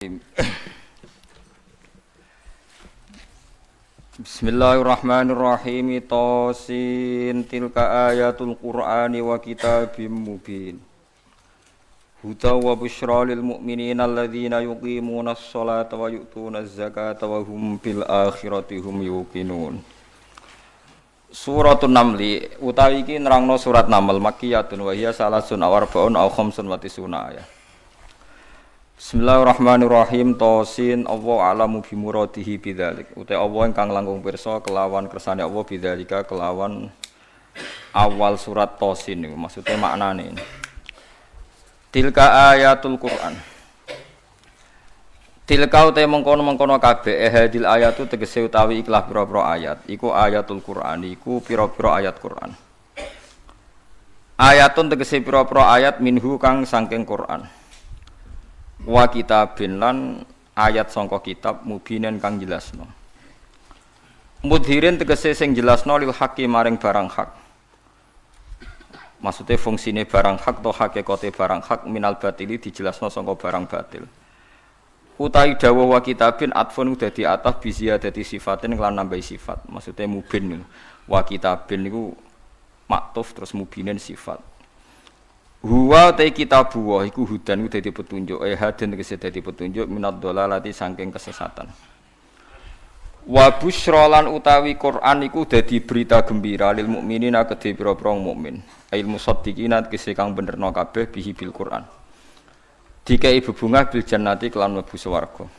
Bismillahirrahmanirrahim. Bismillahirrahmanirrahim. Tosin tilka ayatul Qur'ani wa kitabim mubin. Huda wa busyra lil mu'minina alladzina yuqimunas sholata wa yu'tunaz zakata wa hum bil akhirati hum yuqinun. Suratun Namli utawi iki nerangno surat Naml makkiyatun wa hiya salasun awarbaun aw khamsun wa tisuna ayat. Bismillahirrahmanirrahim. Tosin Allah alamu bimuradihi bidzalik. Uta Allah ingkang langkung pirsa kelawan kersane Allah bidzalika kelawan awal surat Tosin niku maksude maknane. Tilka ayatul Quran. Tilka uta mengkono-mengkono kabeh hadil ayatu tegese utawi ikhlas pira-pira ayat. Iku ayatul Quran, iku pira-pira ayat Quran. Ayatun tegese pira-pira ayat minhu kang saking Quran. Wa kitabin lan ayat sangka kitab mubinen kang jelasno. Mudhirin tegese sing jelasno lil haqqi maring barang hak. Maksude fungsine barang hak to hakikate barang hak minal batili dijelasno sangka barang batil. Utai dawuh wa kitabin atfun dadi ataf bi ziyadati sifatin lan nambahi sifat. Maksude mubin wa kitabin niku maktuf terus mubinen sifat. Huwa ta kitabu wa iku hudan ku dadi petunjuk hadan tegese dadi petunjuk minad dhalalati saking kesesatan. Wa busyra lan utawi Quran iku dadi berita gembira lil mukminina kedhe pira-pira mukmin. Ail musaddiqina tegese kang benerno kabeh bihi bil Quran. Dikai bebungah bil jannati kelan mlebu swarga.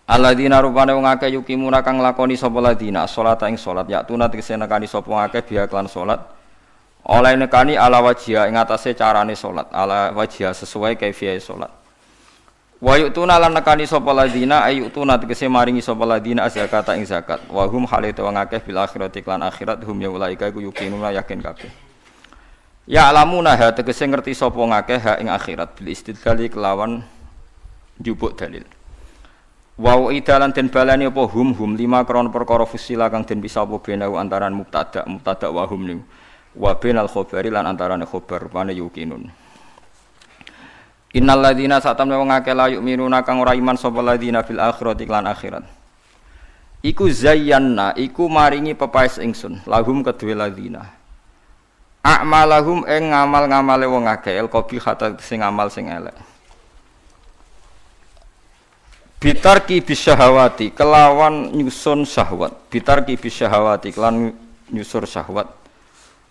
Alladzina rubana wong akeh yukimuna kang lakoni sapa ladina salata ing salat yaktuna tegese nekani sapa akeh biya kelan salat. Oleh nekani ala wajia ing atase carane salat, ala wajia sesuai kaifiyah salat. Wa yu'tuna lan nekani sapa ladina ayutuna tegese maringi sapa ladina zakata ing zakat. Wa hum halite wong akeh bil akhirati lan akhirat hum ya ulaika iku yuqinuna yakin kabeh. Ya alamuna ha tegese ngerti sapa ngakeh ha ing akhirat bil istidlali kelawan njupuk dalil. Wa idalan den balani apa hum lima kron perkara fusila kang den bisa apa benau antaran mubtada wa hum niku. Wa bainal khabari lan antarane khabar rupane yuqinun. Innal ladzina satamna wong akeh la yu'minuna kang ora iman sapa ladzina fil akhirati lan akhirat. Iku zayyanna iku maringi pepaes ingsun lahum kedue ladzina. A'malahum ing ngamal-ngamale wong akeh el qabi khata sing amal sing elek. Bitarki bisyahawati kelawan nyusun syahwat. Bitarki bisyahawati kelan nyusur syahwat.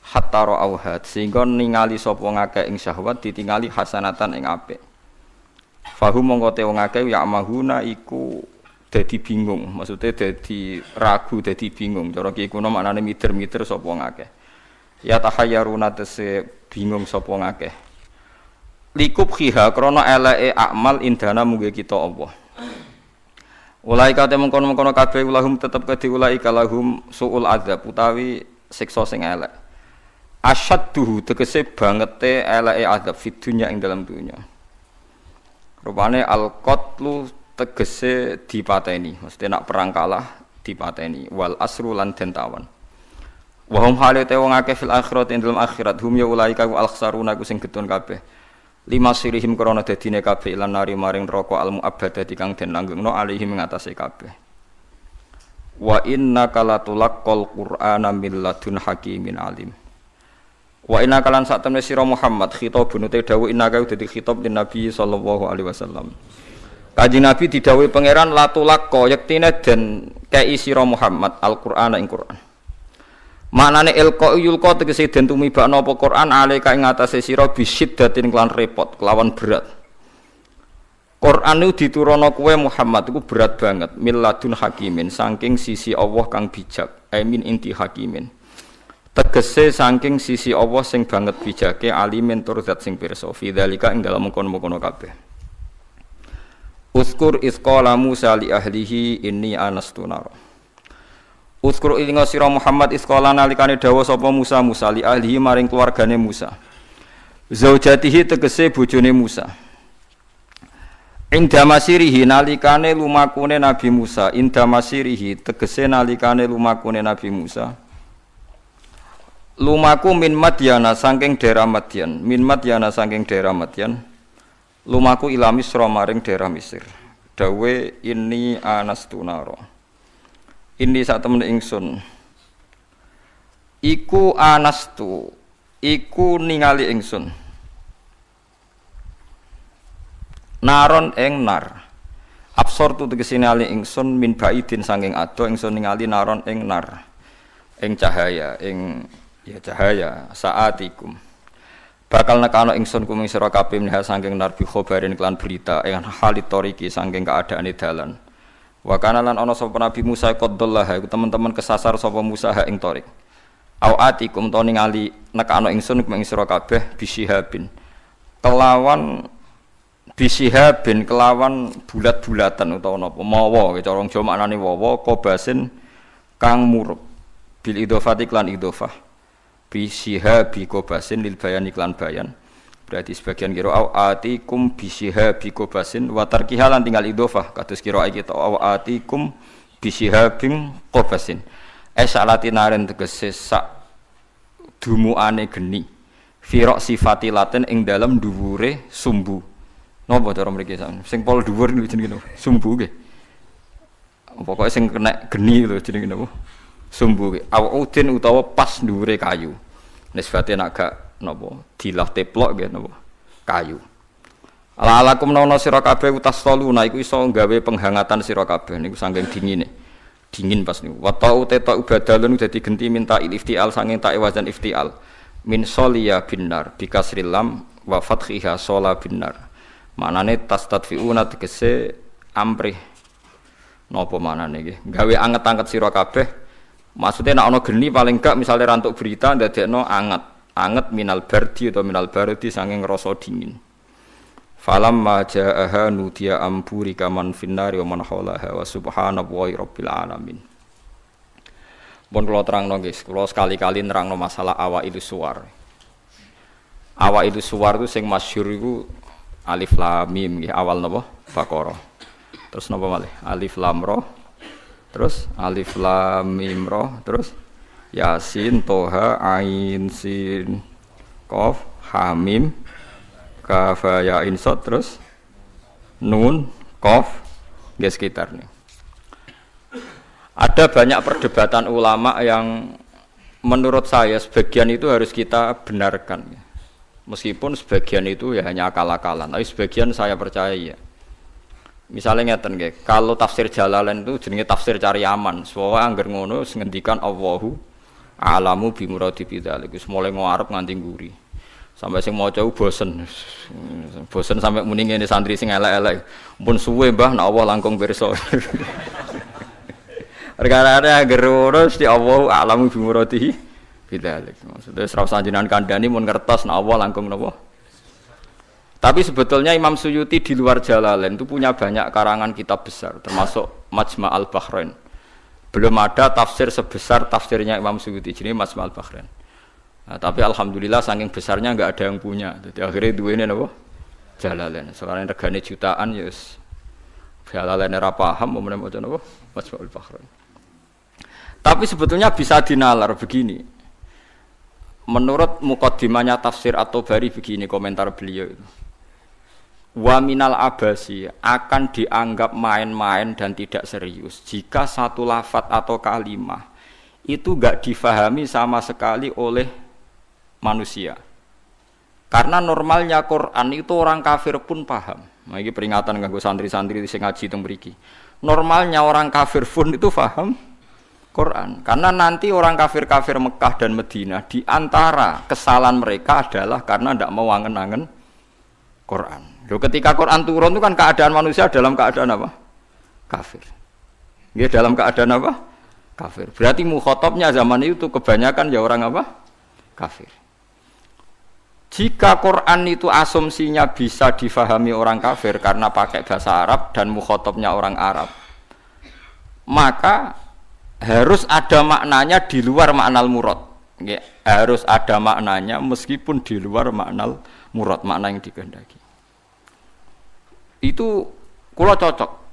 Hatta ra'auhat sehingga ningali sapa ngakeh ing syahwat ditingali hasanatan ing apik. Fahum mongko te wong akeh ya mahuna iku dadi bingung, maksude dadi ragu, dadi bingung. Cara ki kuno maknane mider-mider sapa ngakeh. Ya tahayyaruna tese bingung sapa ngakeh. Likub khiha krana eleke amal indana mungge kita Allah. Ulaika te mengkono-mengkono kabeh ulahum tetep kedhi ulaika lahum suul adzab utawi siksa sing elek. Asyadduhu tegese bangete eleke azab fid dunya ing dalam dunya. Rupane al-qatlu tegese dipateni, mesti nak perang kalah dipateni wal asru lan den tawan. Wa hum halate wong akeh fil akhirat ing dalam akhirat hum ya ulaika al-khsaruna ku sing getun kabeh. Lima sirihim krana dadine kabeh lan nari maring neraka al-mu'abbadati kang den langgengno alihim ngatasé kabeh. Wa innaka latulaqqal qur'ana min ladun hakimin alim. Wa inna kalan sak temne sira Muhammad khitabun te dawuh inna ka dadi khitab din Nabi sallallahu alaihi wasallam. Kanjeng Nabi didhawuhi pangeran latulaqqa yektine den kei sira Muhammad Al-Qur'an ing Qur'an. Maknane ilqa yulqa tegese den tumibakno apa Qur'an alika ing atase sira bisiddatin kelan repot kelawan berat. Qur'an niku diturunno kowe Muhammad iku berat banget milladun hakimin saking sisi Allah kang bijak amin inti hakimin. Tegese saking sisi Allah sing banget bijake alimin tur zat sing pirsa fi dzalika ing dalem mengkono-mengkono kabeh. Uzkur isqala Musa li ahlihi inni anastu nar. Uzkur inga sira Muhammad isqala nalikane dawuh sapa Musa li ahlihi maring keluargane Musa. Zaujatihi tegese bojone Musa. Inda masirihi nalikane lumakune Nabi Musa, inda masirihi tegese nalikane lumakune Nabi Musa. Lumaku min Madyana saking daerah Madyan, min Madyana saking daerah Madyan. lumaku ila Misra maring daerah Mesir. Dawe ini anastu naro. Ini sak temen ingsun. Iku anastu, iku ningali ingsun. Naron ing nar. Absor tu tegese ningali ingsun min baidin saking ado ingsun ningali naron ing nar. Ing cahaya, ing ya cahaya saatikum. Bakal nekano ingsun kuming sira kabeh minha saking nar bi khobarin klan berita ing halit toriki saking keadaane dalan. Wa kana lan ana sapa Nabi Musa qaddallah iku teman-teman kesasar sapa Musa ing torik. Au atikum to ningali nekano ingsun kuming sira kabeh bisihabin. Kelawan bisihabin kelawan bulat-bulatan utawa napa mawa cara Jawa maknane wawa kobasin kang murup bil idhofati klan idhofah. Bisihabi kobasin lil bayan iklan bayan berarti sebagian kira atikum bisihabi kobasin wa tarkiha lan tinggal idhofah kados kira kita atikum bisihabing kobasin salatinaren tegese sak dumuane geni firaq sifati laten ing dalem dhuwure sumbu napa cara mriki sing pol dhuwur niku jenenge sumbu nggih pokoke sing kena geni lho jenenge napa sumbu udin utawa pas dhuwure kayu nisbate nek gak napa dilah teplok nggih napa kayu alakum nono sira kabeh utas saluna iku iso gawe penghangatan sira kabeh niku saking dingin pas niku wa ta'u teta ubadalun dadi genti minta iftial saking ta wazan iftial min soliya binar bikasril lam wa fathiha sola binar manane tastadfiuna tegese amrih napa manane nggih gawe anget-anget sira kabeh. Maksudnya nak ono geni paling gak misalnya rantuk berita ndadekno anget minal bardi atau minal bardi saking rasa dingin. Falam ma jaaha nudiya amburi kaman finnari wa man haulaha wa subhanallahi rabbil alamin. Pun kula terangno guys, kula sekali-kali nerangno masalah awailu suwar. Awailu suwar itu sing masyhur iku alif lam mim nggih awal napa? Baqarah. Terus napa malih? Alif lam ra. Terus alif lam mim ra, terus yasin toha ain sin qaf ha mim kaf ya ain sad terus nun qaf nggih sekitar nih. Ada banyak perdebatan ulama yang menurut saya sebagian itu harus kita benarkan. Meskipun sebagian itu ya hanya akal-akalan, tapi sebagian saya percaya ya. Misalnya ngeten nggih, kalau tafsir Jalalain itu jenenge tafsir cari aman. Soale angger ngono ngendikan Allahu a'lamu bi muradi bidzalik. Wis mulai ngarep nganti nguri. Sampai sing maca bosen. Bosen sampai muni ngene santri sing elek-elek. Pun suwe Mbah nek Allah langkung pirsa. Perkara angger ngono mesti Allahu a'lamu bi muradi bidzalik. Maksudnya ora usah jenengan kandhani mun ngertos nek Allah langkung napa. Tapi sebetulnya Imam Suyuti di luar Jalalain itu punya banyak karangan kitab besar, termasuk Majma' al-Bahrain. Belum ada tafsir sebesar tafsirnya Imam Suyuti, jadi Majma' al-Bahrain. Nah, tapi alhamdulillah saking besarnya enggak ada yang punya. Jadi akhirnya duwene napa? Jalalain. Sekarang regane jutaan ya wis. Jalalain ora paham mau maca napa? Majma' al-Bahrain. Tapi sebetulnya bisa dinalar begini. Menurut muqaddimahnya tafsir At-Tabari begini komentar beliau itu. Wa minal abasi akan dianggap main-main dan tidak serius jika satu lafadz atau kalimah itu enggak difahami sama sekali oleh manusia. Karena normalnya Quran itu orang kafir pun paham. Nah, ini peringatan kanggo santri-santri sing ngaji teng mriki. Normalnya orang kafir pun itu paham Quran. Karena nanti orang kafir-kafir Mekah dan Madinah di antara kesalahan mereka adalah karena tidak mau angen-angen Quran. Loh, ketika Quran turun itu kan keadaan manusia dalam keadaan apa? Kafir. Ya dalam keadaan apa? Kafir. Berarti mukhatabnya zaman itu kebanyakan ya orang apa? Kafir. Jika Quran itu asumsinya bisa difahami orang kafir karena pakai bahasa Arab dan mukhatabnya orang Arab, maka harus ada maknanya di luar makna murad. Ya, harus ada maknanya meskipun di luar makna murad, makna yang dikehendaki. Itu kula cocok.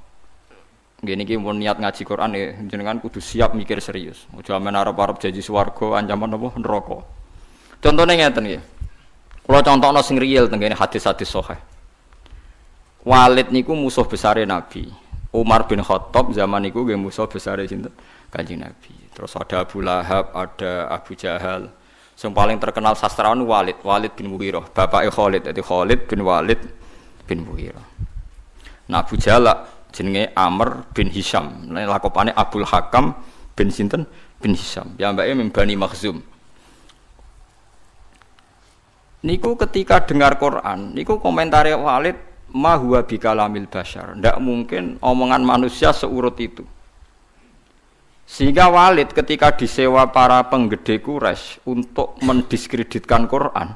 Gini iki mun niat ngaji Quran ya jenengan kudu siap mikir serius. Aja men arep-arep janji swarga ancaman apa neraka. Contone ngeten nggih. Kula contohno sing real teng kene hadis-hadis sahih. Walid niku musuh besare Nabi. Umar bin Khattab zaman niku nggih musuh besare sinten? Kanjeng Nabi. Terus ada Abu Lahab, ada Abu Jahal. Yang paling terkenal sastrawan Walid bin Mughirah, bapake Khalid, jadi Khalid bin Walid bin Mughirah. Nah Abu Jahal jenenge Amr bin Hisham, lakopane Abdul Hakam bin sinten bin Hisham. Piyambake min Bani Makhzum. Niku ketika dengar Quran, niku komentare Walid ma huwa bikalamil basyar. Ndak mungkin omongan manusia seurut itu. Sehingga Walid ketika disewa para penggede Quraisy untuk mendiskreditkan Quran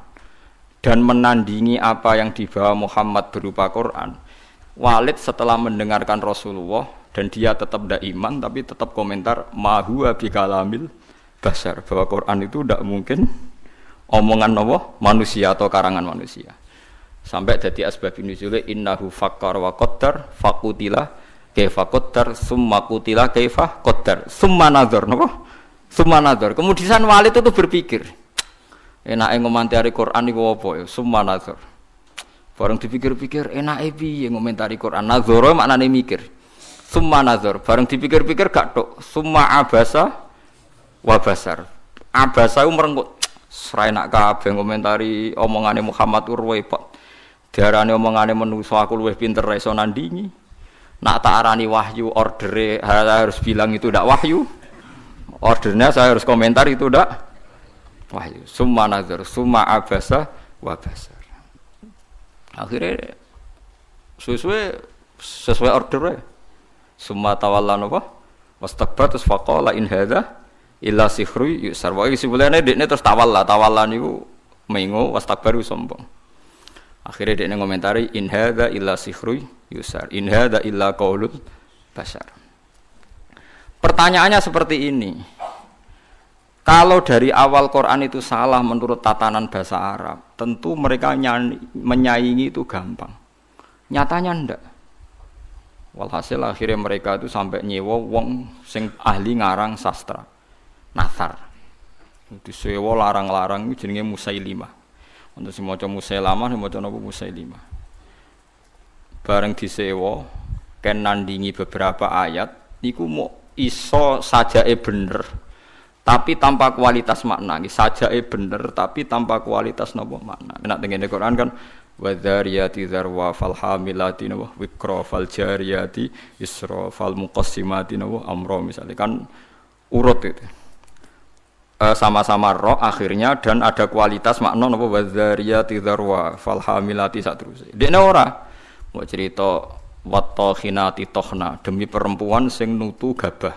dan menandingi apa yang dibawa Muhammad berupa Quran, Walid setelah mendengarkan Rasulullah dan dia tetap tidak iman tapi tetap komentar ma huwa bikalamil basyar, bahwa Quran itu tidak mungkin omongan manusia atau karangan manusia. Sampai jadi asbab nuzul innahu fakkar wa qaddar faqutila kaifa qaddar summa qutila kaifa qaddar summa nazar napa summa nazar. Kemudian Walid itu berpikir enake ngomentari Quran niku apa ya summa nazar. Bareng dipikir-pikir enake piye ngomentari Quran, nazara maknane mikir. Summa nazar bareng dipikir-pikir gak tok summa abasa wa basar. Abasa ku merengkut sra enak kabeh ngomentari omongane Muhammad urwepot. Diarani omongane menungso aku luwih pinter iso nandingi. Nak tak arani wahyu, ordere harus bilang itu tidak wahyu. Ordernya saya harus komentar itu tidak wahyu. Summa nazar, summa abasa wa basar. Akhirnya sesuai ordernya. Summa tawalla napa? Wastakbar terus faqala in hadza illa sihru yusar. Wae sebelane dekne terus tawalla niku mengo wastakbaru sombong. Akhirnya dia ngomentari in hadza illa sihru yusar, in hadza illa qaulul bashar. Pertanyaannya seperti ini. Kalau dari awal Quran itu salah menurut tatanan bahasa Arab, tentu mereka menyaingi itu gampang. Nyatanya ndak. Walhasil akhirnya mereka itu sampai nyewa wong sing ahli ngarang sastra. Nathar. Disewa larang-larang itu jenenge Musailimah. Untuk si maca Musailamah, si maca napa Musailimah. Bareng disewa, ken nandingi beberapa ayat, niku mau iso sajae bener, tapi tanpa kualitas makna. Sajae bener, tapi tanpa kualitas napa makna. Nek tengene Quran kan wadzariyati dzarwa fal hamilati napa wikra fal jariyati isra fal muqassimati napa amra misalnya kan urut itu. Sama-sama roh akhirnya dan ada kualitas makna napa wadzariyati dzarwa fal hamilati saterusé. Dekne ora mau cerita wattokhinati tokhna demi perempuan sing nutu gabah.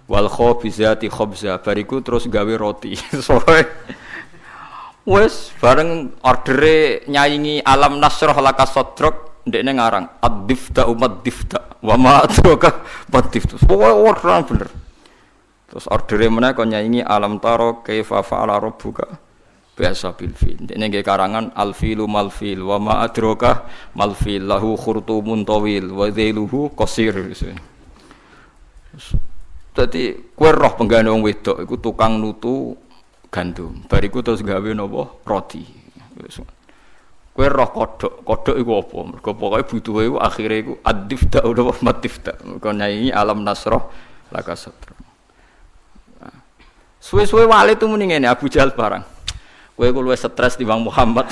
Wal khabizati khabza bariku terus gawe roti. Soe wes bareng ordere nyaingi alam nasrah laka sadrak ndekne ngarang ad-difta umat difta wa ma adraka bad-difta. Pokoke orderan bener. Terus ordere meneh kon nyaingi alam taro kaifa fa'ala rabbuka biasa bil fil. Dene nggih karangan al filu mal fil wa ma adraka mal fil lahu khurtumun tawil wa dhailuhu qasir. Dadi kowe roh penggane wong wedok iku tukang nutu gandum. Bariku terus gawe napa roti. Kowe roh kodhok iku apa? Mergo pokoke butuhe iku akhire iku ad-difta utawa matifta. Kon nyaingi alam nasrah laka sadra. Suwe-suwe Walid itu muni ngene Abu Jahal barang. Kowe ku luwih stres timbang Muhammad.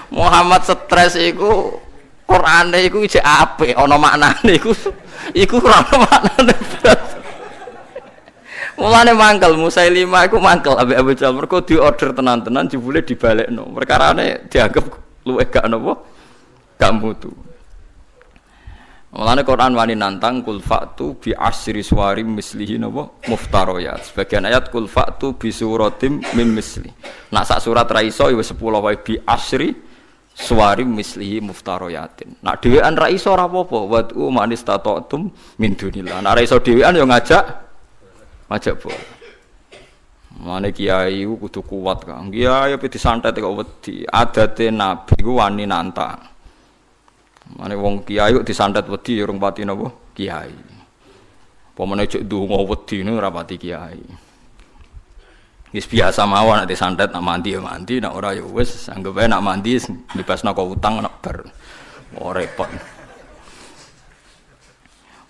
Muhammad stres iku Qur'ane iku isih apik ana maknane iku ora ana maknane. Mulane mangkel Musailimah iku mangkel ambek Abu Jahal mergo diorder tenan-tenan jebule dibalekno. Perkarane dianggap luwih gak napa? Gak mutu. Mulane Quran wani nantang kul fa'tu bi asyri suwarim mislihi napa muftariyat. Sebagian ayat kul fa'tu bi suratim mim misli. Nak sak surat ra iso ya wis 10 wae bi asyri suwarim mislihi muftariyatin. Nak dhewean ra iso ora apa-apa. Wad'u man istata'tum min dunillah. Nak ra iso dhewean ya ngajak boleh. Mulane kiai ku kudu kuat Kang. Kiai ape disantet kok wedi. Adate nabi ku wani nantang. Mane wong kiai kok disantet wedi ya urung pati napa kiai. Apa meneh cek ndonga wedi niku ora pati kiai. Wis biasa mawon nek santet nak mandi ya mandi, nak ora ya wis anggap ae nak mandi bebasna kok utang nak bar. Oh repot.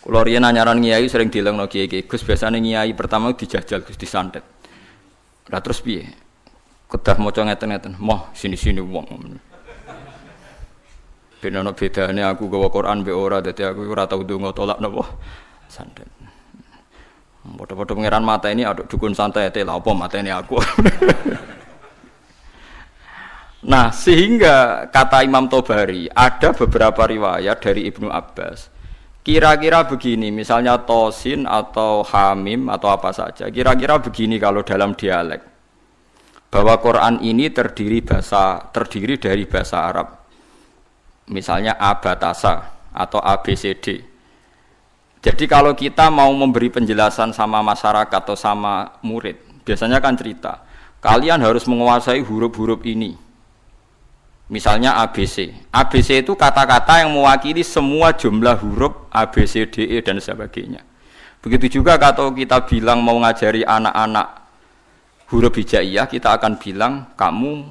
Kula riyen anyaran kiai sering dilengno kiai-kiai Gus biasane kiai pertama dijajal Gus disantet. Lah terus piye? Kedah maca ngeten-ngeten, moh sini-sini wong. Ben ana bedane aku gawa Quran mbek ora dadi aku ora tau ndonga tolak napa santet. Padha-padha pangeran mata ini aduk dukun santet lha apa mateni aku. Nah, sehingga kata Imam Tobari ada beberapa riwayat dari Ibnu Abbas. Kira-kira begini, misalnya tosin atau hamim atau apa saja. Kira-kira begini kalau dalam dialek. Bahwa Quran ini terdiri dari bahasa Arab. Misalnya abatasa atau ABCD. Jadi kalau kita mau memberi penjelasan sama masyarakat atau sama murid, biasanya kan cerita, kalian harus menguasai huruf-huruf ini. Misalnya ABC. ABC itu kata-kata yang mewakili semua jumlah huruf A, B, C, D, E dan sebagainya. Begitu juga kalau kita bilang mau ngajari anak-anak huruf hijaiyah, kita akan bilang kamu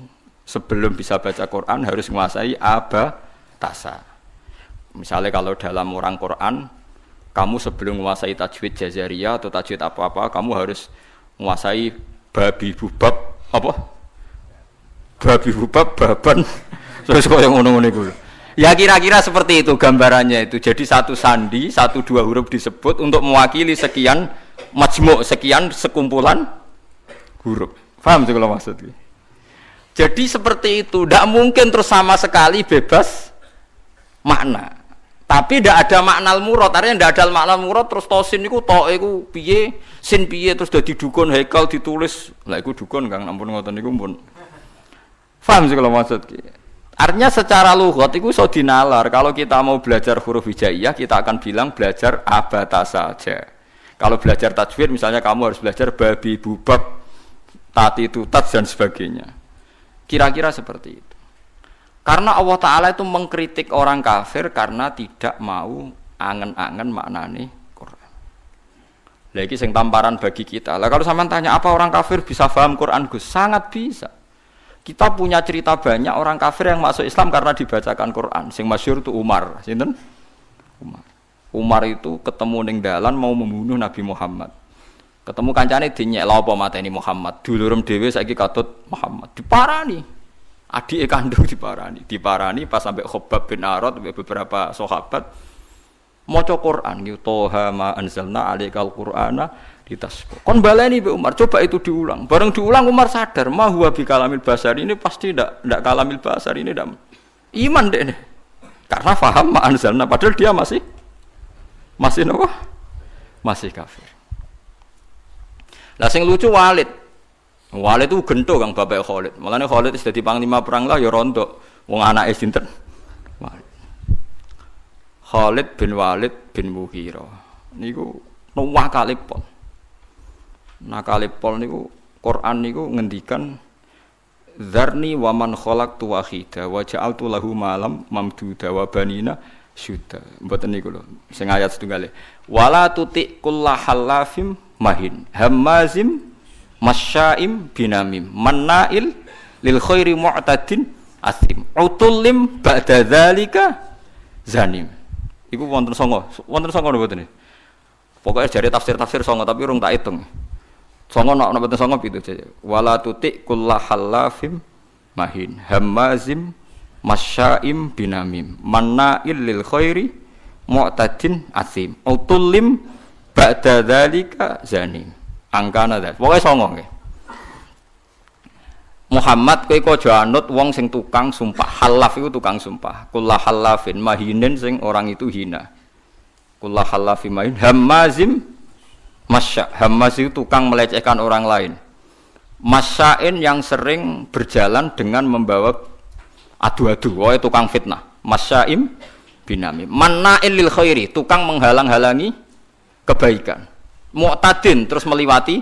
sebelum bisa baca Quran harus menguasai abatasa. Misalnya kalau dalam orang Quran, kamu sebelum menguasai tajwid jazariyah atau tajwid apa-apa, kamu harus menguasai babi bubab apa? Babi bubab baban terus kok yang ngono-ngono iku. Ya kira-kira seperti itu gambarannya itu. Jadi satu sandi, satu dua huruf disebut untuk mewakili sekian majmu', sekian sekumpulan huruf. Paham sih kalau maksudnya? Jadi seperti itu, tidak mungkin terus sama sekali bebas makna. Tapi tidak ada makna al-murad, artinya tidak ada makna al-murad terus tosin itu to iku piye, sin piye terus dadi dukun haikal ditulis. Lah iku dukun Kang, ampun ngoten niku pun. Paham sih kalau maksud? Artinya secara lughat itu iso dinalar. Kalau kita mau belajar huruf hijaiyah, kita akan bilang belajar abatasa saja. Kalau belajar tajwid misalnya kamu harus belajar babi bubab tati tutat dan sebagainya. Kira-kira seperti itu. Karena Allah Ta'ala itu mengkritik orang kafir karena tidak mau angen-angen maknane Quran. Lagi sing tamparan bagi kita. Lah kalau sampean tanya apa orang kafir bisa paham Quran Gus? Sangat bisa. Kita punya cerita banyak orang kafir yang masuk Islam karena dibacakan Quran. Sing masyhur itu Umar, sinten? Umar. Umar itu ketemu ning dalan mau membunuh Nabi Muhammad. Ketemu kancane dinyek lha apa mateni Muhammad. Dulurem dhewe saiki katut Muhammad. Diparani. Adike kandung diparani. Diparani pas sampai Khabbab bin Arad beberapa sahabat maca Quran gitu. Toha ma anzalna alaikal qur'ana ditasbih. Kon baleni Mbak Umar, coba itu diulang. Bareng diulang Umar sadar, ma huwa bi kalamil basar ini pasti ndak kalamil basar ini ndak iman deh ini. Karena paham ma anzalna padahal dia masih apa? Masih kafir. Lah sing lucu Walid. Walid itu gento Kang bapak Khalid. Mulane Khalid wis dadi panglima perang lah ya rondo. Wong anake sinten? Walid. Khalid bin Walid bin Mughirah. Niku nakalipol. Nakalipol niku Quran niku ngendikan Dzarni wa man khalaqtu wahida wa ja'altu lahu malam mamduda wa banina syuda. Mboten niku lho. Sing ayat setunggale. Wala tuti kullahallafim mahin hammazim masya'im binamim mannail lil khairi mu'tadin asim utullim ba'da dzalika zanim. Iku wonten songo mboten. Pokoke jare tafsir-tafsir songo tapi urung tak hitung. Songo nek mboten songo pitu jare. Wala tuti kullahallafim mahin hammazim masya'im binamim mannail lil khairi mu'tadin asim utullim ba'da dzalika zanim. Angkana dah. Pokoke songo nggih. Muhammad kowe aja anut wong sing tukang sumpah. Halaf iku tukang sumpah. Kullah halafin mahinin sing orang itu hina. Kullah halafin mahin hammazim masya. Hammaz itu tukang melecehkan orang lain. Masyain yang sering berjalan dengan membawa adu-adu. Woe tukang fitnah. Masyaim binami. Manna'il lil khairi, tukang menghalang-halangi kebaikan. Mu'tadin terus meliwati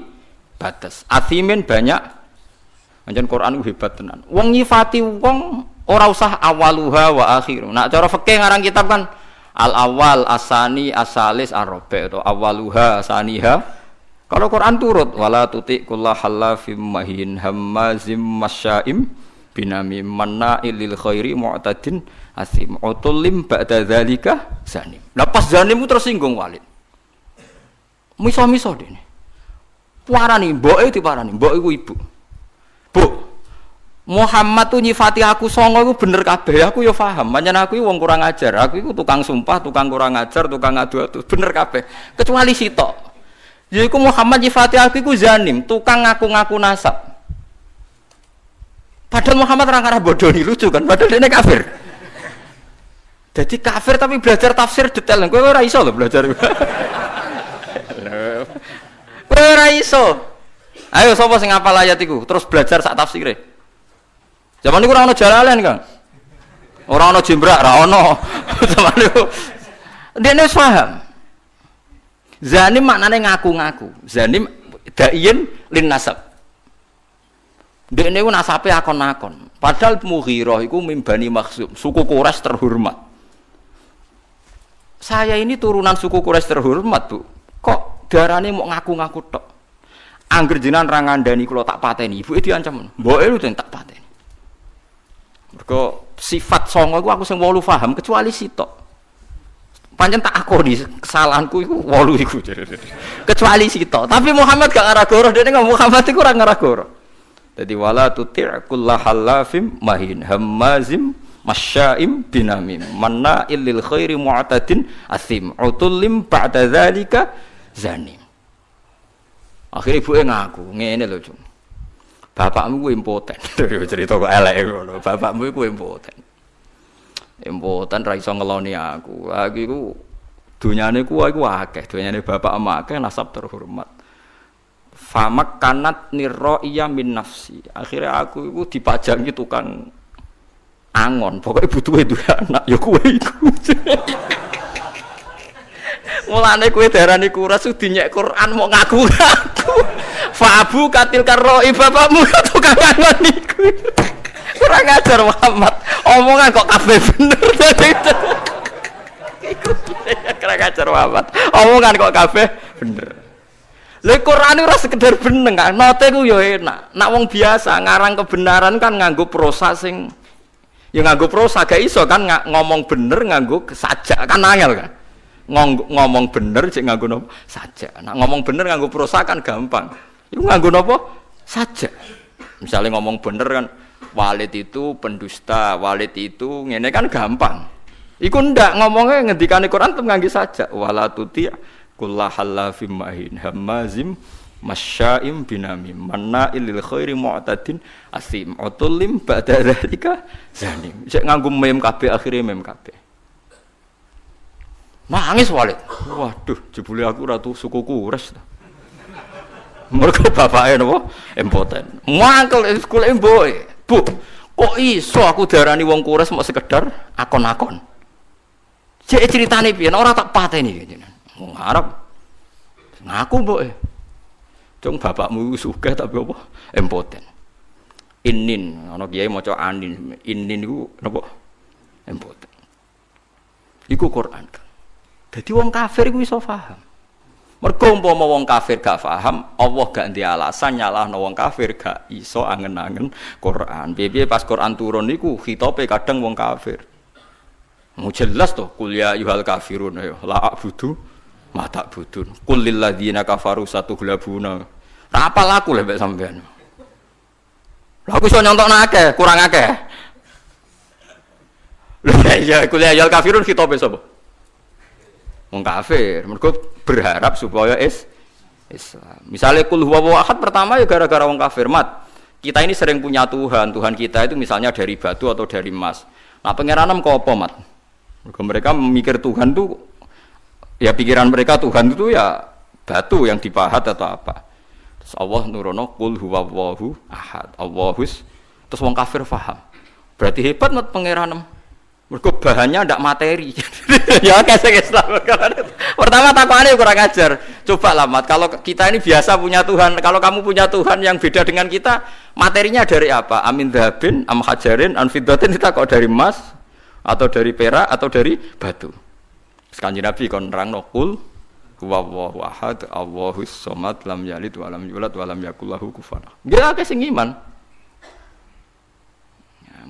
batas. Athimin banyak. Anjen Quran ku hebat tenan. Wong nyifati wong ora usah awaluha wa akhiru. Nak cara fikih ngarang kitab kan al awal asani asalis arabi atau awaluha asaniha Kalau Quran turut wala tuti kullahallafim mahin hammazim masya'im binamim manna'il lil khairi mu'tadin asim utullim ba'da dzalika zanim. Lah pas zanim itu tersinggung Walid. Miso-miso dene. Parani mboke diparani, mbok iku ibu. Bu, Muhammad tuh nyifati aku songo iku bener kabeh, aku ya paham. Pancen aku iki wong kurang ajar, aku iku tukang sumpah, tukang kurang ajar, tukang adu-adu, bener kabeh. Kecuali sitok. Yaiku Muhammad nyifati aku iku zanim, tukang ngaku-ngaku nasab. Padahal Muhammad orang arah bodoh nih, lucu kan, padahal dia kafir. Jadi kafir tapi belajar tafsir detail, kowe ora iso lho belajar. Kowe ora iso. Ayo sapa sing hafal ayat iku, terus belajar sak tafsire. Zaman niku ora ono Jalalain, Kang. Ora ono Jimbrak, ora ono. Zaman niku dene wis paham. Zanim maknane ngaku-ngaku. Zanim da'in lin nasab. Dene ku nasabe akon-akon. Padahal Mughirah iku mimbani Makhzum, suku Quraisy terhormat. Saya ini turunan suku Quraisy terhormat, Bu. Kok darane mau ngaku-ngaku tok? Angger jenengan ra ngandani kula tak pateni, ibuke diancam. Mboke lu tak pateni. Mergo sifat songo iku aku sing 8 paham kecuali sitok. Pancen tak akoni kesalahanku iku 8 iku. Kecuali sitok. Tapi Muhammad gak ngarah goroh, dene ngomong Muhammad iku ora ngarah goroh. Dadi wala tuti' kullahallafim mahin hammazim masya'im binamim manna'il lil khairi mu'tadin asim utullim ba'da dzalika zanim. Akhire ibuke ngaku ngene lho, Cung. Bapakmu ku impoten. Cerita kok elek ngono. Bapakmu iku impoten. Impoten ra iso ngeloni aku. Aku iku dunyane ku iku akeh, dunyane bapak emak akeh nasab terhormat. Famak kanat nirro'iyah min nafsi. Akhirnya aku iku dipajangi tukang angon. Pokoknya butuhe duwe anak ya kowe iku. Mulane kowe darani kuras dinyek Quran mau ngaku-ngaku. Fa abu katil karroi bapakmu tukang angon iku. Kurang ajar Muhammad. Omongan kok kabeh bener. Iku kurang ajar Muhammad. Omongan kok kabeh bener. Lha Quran ora sekedar bener kan, note ku yo enak. Nak wong biasa ngarang kebenaran kan nganggo prosa sing ya nganggo prosa gak iso kan ngomong bener nganggo sajak kan angel kan. Ngomong bener cek nganggo napa? Sajak. Nak ngomong bener nganggo prosa kan gampang. Iku nganggo napa? Sajak. Misalnya ngomong bener kan Walid itu pendusta, Walid itu ngene kan gampang. Iku ndak ngomongnya ngendikane Quran tem nganggo sajak. Wala tuti' kullahallafim mahin hammazim masya'im binamim manna'il lil khairi mu'tadin asim utullim ba'da dzalika zanim. Cek nganggo mem kabeh akhire mem kabeh. Nangis Walid. Waduh, jebule aku ratu suku Quraisy. Mergo bapake napa? Impoten. Mangkel sekolah mboke. Bu, kok iso aku darani wong Quraisy mau sekedar akon-akon. Cek ceritane piye? Ora tak pateni jenengan. Wong Arab ngaku mboke. Cung bapakmu sugih tapi apa? Impoten. Inin, ana kiai maca anin. Inin iku napa? Impoten. Iku Quran. Dadi wong kafir iku iso paham. Mergo umpama wong kafir gak paham, Allah gak ndek alasan nyalahno wong kafir gak iso angen-angen Quran. Piye-piye pas Quran turun niku khitabe kadang wong kafir. Mau jelas toh kuliah yuhal kafirun ya la abudu mata budun qul lil ladzina kafaru satughlabuna. Ra apal aku lek sampean. Lha aku iso nyontokno akeh, kurang akeh. Lha ya kuliah yuhal kafirun khitabe sapa? Wong kafir. Mergo berharap supaya Islam. Misalnya kul huwallahu ahad pertama ya gara-gara wong kafir. Mat, kita ini sering punya Tuhan. Tuhan kita itu misalnya dari batu atau dari emas. Nah, pengiranan kok apa, Mat? Mereka memikir Tuhan itu ya pikiran mereka Tuhan itu ya batu yang dipahat atau apa. Terus Allah nurono kul huwallahu ahad. Allahus. Terus wong kafir paham. Berarti hebat Mat pengiranan. Mergo bahannya ndak materi. Ya kasih Islam. Pertama takwane kurang ajar. Coba lah Mat, kalau kita ini biasa punya Tuhan, kalau kamu punya Tuhan yang beda dengan kita, materinya dari apa? Amin dhahabin, am hajarin, an fiddatin, kita kok dari emas atau dari perak atau dari batu. Kanjeng Nabi kon nerangno kul Huwallahu ahad, Allahus somad, lam yalid wa lam yulad wa lam yakul lahu kufuwan ahad. Nggih akeh sing iman.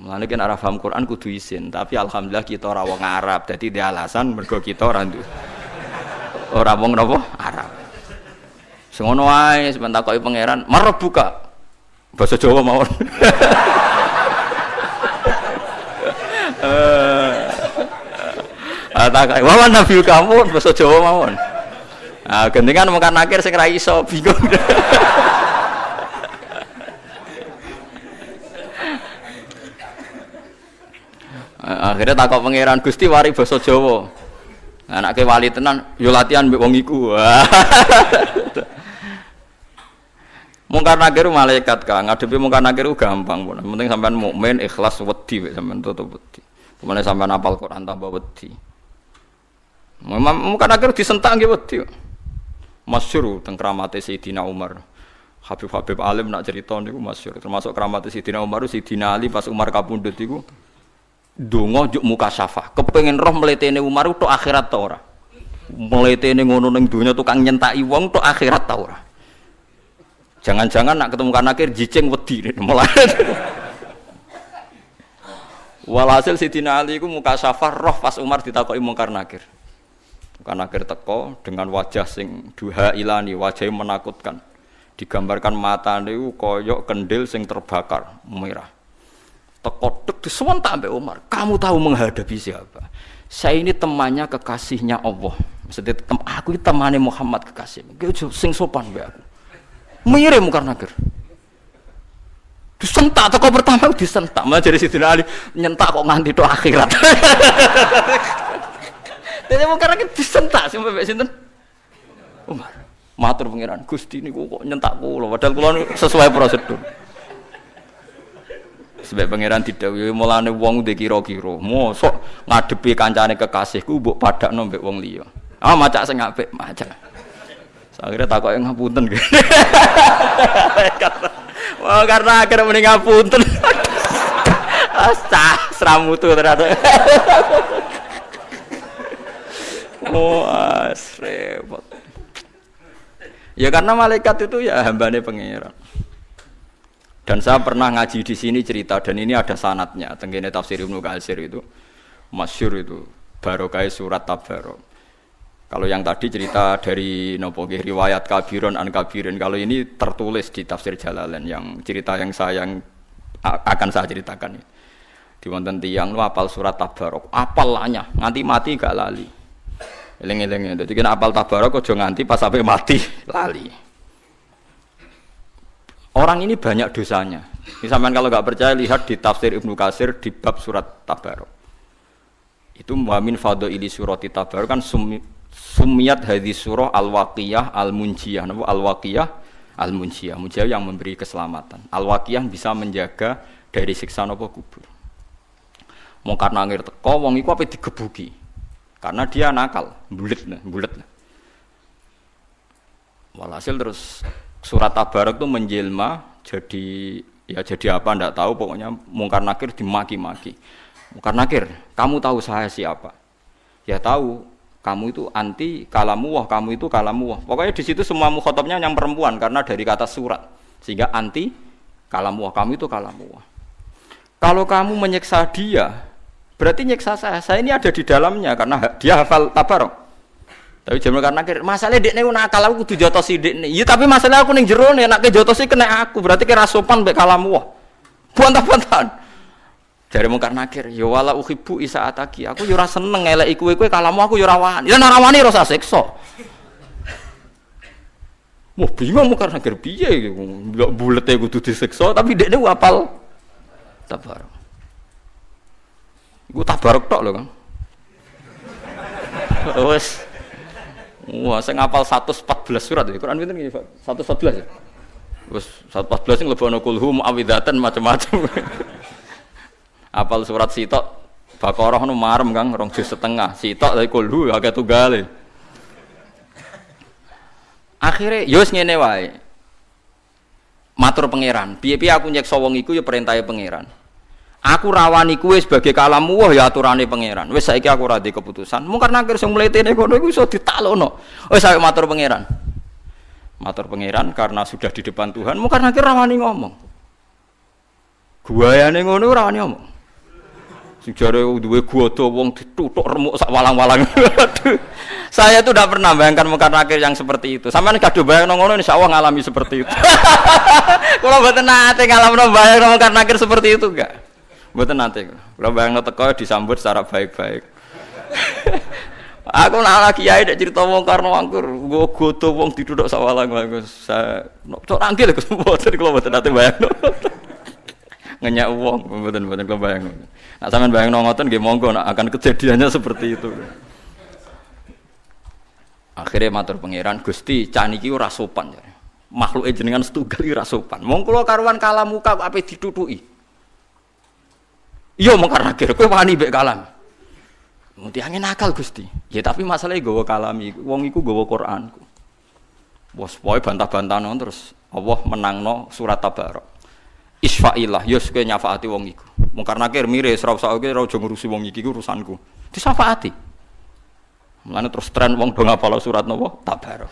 Mulane kan arah paham Quran kudu isin, tapi alhamdulillah kita ora wong Arab, dadi di alasan mergo kita ora wong napa Arab. Sing ngono wae sampeyan takoki pangeran, "Marep buka." Bahasa Jawa mawon. Takoki, "Wawan nabi kamu bahasa Jawa mawon." Ah gendengan mungkar nakir sing ra iso bingung. Akhirnya takok pangeran Gusti wari basa Jawa. Anake wali tenan yo latihan mbek wong iku. Mungkar nakir malaikat Kang, ngadepi mungkar nakir gampang pun. Penting sampean mukmin ikhlas wedi wek sampean tutup wedi. Kemane sampean hafal Quran tambah wedi. Mungkar nakir disentak nggih wedi. Masyhur teng kramate Sayyidina Umar. Habib alim nak cerita niku masyhur. Termasuk kramate Sayyidina Umar, Sayyidina Ali pas Umar kapundhut iku donga njuk mukasyafah. Kepengin roh mletene Umar tok akhirat ta ora? Mletene ngono ning donya tukang nyentaki wong tok akhirat ta ora? Jangan-jangan nak ketemu kanakir jicing wedi mulai. Walhasil Sayyidina Ali iku mukasyafah roh pas Umar ditakoki mungkar nakir. Mungkar nakir teko dengan wajah sing duha ilani, wajahnya menakutkan. Digambarkan matane iku koyok kendil sing terbakar merah. Teko dek disewentak ambek Umar. Kamu tahu menghadapi siapa? Saya ini temannya kekasihnya Allah. Maksudnya aku ini temannya Muhammad kekasih. Sing sopan mbek aku. Mirip mungkar nakir. Disentak teko pertama disentak. Malah jadi Sayyidina Ali nyentak kok nganti tok akhirat. Dene mungkar nakir disentak sampe mbek sinten? Umar. Matur pangeran, Gusti niku kok nyentak kula padahal kula sesuai prosedur. Sebab pangeran didhawuhi mulane wong ndek kira-kira, mosok ngadepi kancane kekasihku mbok padakno mbek wong liya. Ah macak sing apik, macak. Akhirnya takoke ngapunten nggih. Wah karena akhirnya mending ngapunten. Astah seramutu ternyata. Oh repot. Ya karena malaikat itu ya hambane pangeran. Dan saya pernah ngaji di sini cerita dan ini ada sanadnya. Tenggene tafsir Ibnu Katsir itu masyhur itu barokah surat Tabarok. Kalau yang tadi cerita dari nopo riwayat kabiron an kabirin. Kalau ini tertulis di tafsir Jalalain yang cerita yang akan saya ceritakan. Di wonten tiyang apal surat Tabarok, apalnya nganti mati gak lali. Eling-eling dadi kena apal Tabarok aja nganti pas sampai mati lali. Orang ini banyak dosanya. Misalkan kalau nggak percaya lihat di tafsir Ibnu Katsir di bab surat Tabarok. Itu muamin fadhaili surati Tabarok kan sumiyat hadis surah al-waqiyah al-munjiyah. Napa al-waqiyah al-munjiyah? Munjiyah yang memberi keselamatan. Al-waqiyah bisa menjaga dari siksa napa kubur. Mungkar nangir teko wong iku ape digebuki. Karena dia nakal, bulet. Walhasil terus surat Tabarok itu menjelma jadi apa ndak tahu, pokoknya mungkar nakir dimaki-maki. Mungkar nakir, kamu tahu saya siapa? Ya tahu, kamu itu anti kalamuwah, kamu itu kalamuwah. Pokoknya di situ semua mukhatabnya yang perempuan karena dari kata surat. Sehingga anti kalamuwah, kamu itu kalamuwah. Kalau kamu menyiksa dia, berarti nyiksa saya. Saya ini ada di dalamnya karena dia hafal Tabarok. Tapi jaman karena masalah dekne nakal aku kudu jotosi dekne. Iya tapi masalah aku ning jero nek nek jotosi kena aku, berarti kira sopan mbek kalamuwah. Buantah-buantahan. Jare mungkar nakir, ya wala uhibbu isaataki. Aku yo ora seneng eleki kowe kalamu aku yo ora wani. Ya ora wani ora usah siksa. Wah, bingung mungkar nakir piye iki. Ndak bulete kudu disiksa tapi dekne hafal Tabarok. Iku Tabarok tok lho, Kang. Wes. Wah, saya ngapal 114 surat ya. Quran pinten iki, Pak? 114 ya. Wes 114 sing lebokno kulhum awidatan macam-macam. Apal surat sitok Baqarah nu marem Kang, 2 juz setengah. Sitok dari kulhu akeh tunggale. Akhire yo wis ngene wae. Matur pangeran, piye-piye aku nyeksa wong iku ya perintahe pangeran. Aku rawani kowe sebagai kalamu wah ya aturane pangeran. Wis saiki aku ora ndek keputusan. Mungkar nakir sing mletene kono iku iso ditalokno. Wis saya matur pangeran. Matur pangeran karena sudah di depan Tuhan, mungkar nakir rawani ngomong. Guayane ngono ora wani ngomong. Sing jare duwe godo wong dituthuk remuk sak walang-walang. Saya tuh tidak pernah bayangkan mungkar nakir yang seperti itu. Sampeyan kadung bayangno ngono insyaallah ngalami seperti itu. Kula mboten nate ngalamno bayangno mungkar nakir seperti itu enggak. Mboten nate. Kula bayangno teko disambut secara baik-baik. Aku nak kiai nek cerita mungkar nakir, nggo godo wong dituthuk sak walang-walang. Saya cok rangkil kula mboten nate bayangno. Ngenyak wong mboten kula bayangno. Nek sampean bayangno ngoten nggih monggo nek akan kejadiannya seperti itu. Akhirnya matur pangeran, Gusti, cah niki ora sopan ya. Makhluke jenengan setunggal ora sopan. Mong kula karuan kalam muka kok ape ditutuki. Iya mongkar nakir kowe wani mbek kalam. Mutiange nakal Gusti. Ya tapi masalahe gawa kalami, wong iku gawa Qur'anku. Bos poe bantah-bantahno terus Allah menangno surat Tabarok. Isfa'illah, yo kowe nyafaati wong iku. Mongkar nakir mire ora usah kowe ora ngurusi wong iki urusanku. Disafaati. Mulane terus tren wong do ngapal surat napa Tabarok.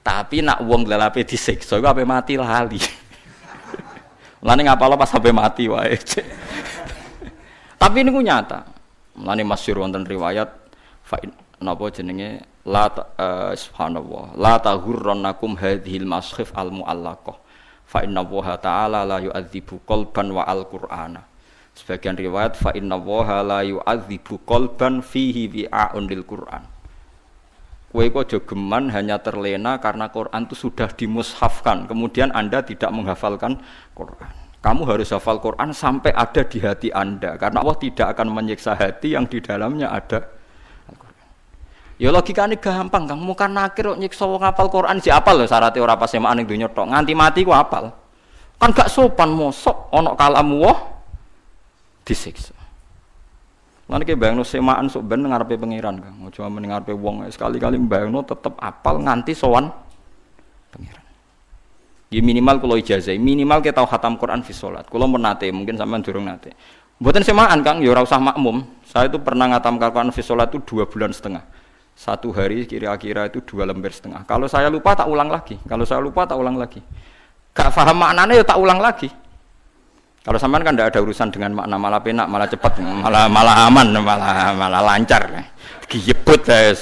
Tapi nak wong lelape disiksa iku ape mati lali. Mulane ngapal pas sampe mati wae. Tapi niku nyata. Mulane masyhur wonten riwayat fa napa jenenge la subhanallah la taghurrannakum hadhil maskhif al muallaqah fa inna Allaha ta'ala la yu'adzibu qalban wa al-Qur'ana. Sebagian riwayat fa inna Allaha la yu'adzibu qalban fihi wi'a'un lil Qur'an. Kowe kok aja geman hanya terlena karena Quran itu sudah dimushafkan, kemudian Anda tidak menghafalkan Quran. Kamu harus hafal Quran sampai ada di hati Anda, karena Allah tidak akan menyiksa hati yang di dalamnya ada Al-Quran. Ya logikane gampang, Kang. Mungkin nakir kok nyiksa wong hafal Quran si apal lho syaratnya ora pas semaan ning donya tok. Nganti mati ku apal. Kan gak sopan mosok ana kalamu wah disiksa. Lan iki bayangno semaan sok ben ngarepe pangeran, Kang. Aja men ngarepe wong sekali-kali bayangno tetep apal nganti sowan pangeran. Ya minimal kalau ijazah, minimal kita tahu khatam Quran fi sholat. Kalau menate, mungkin sampean durung nate. Mboten semaan Kang, ya ora usah makmum. Saya itu pernah ngatam Quran fi sholat itu 2,5 bulan. Satu hari kira-kira itu 2 lembar setengah. Kalau saya lupa tak ulang lagi. Kalau saya lupa tak ulang lagi. Gak paham maknanya ya tak ulang lagi. Kalau sampean kan tidak ada urusan dengan makna, malah penak, malah cepat, malah aman, malah lancar. Giyebut ya.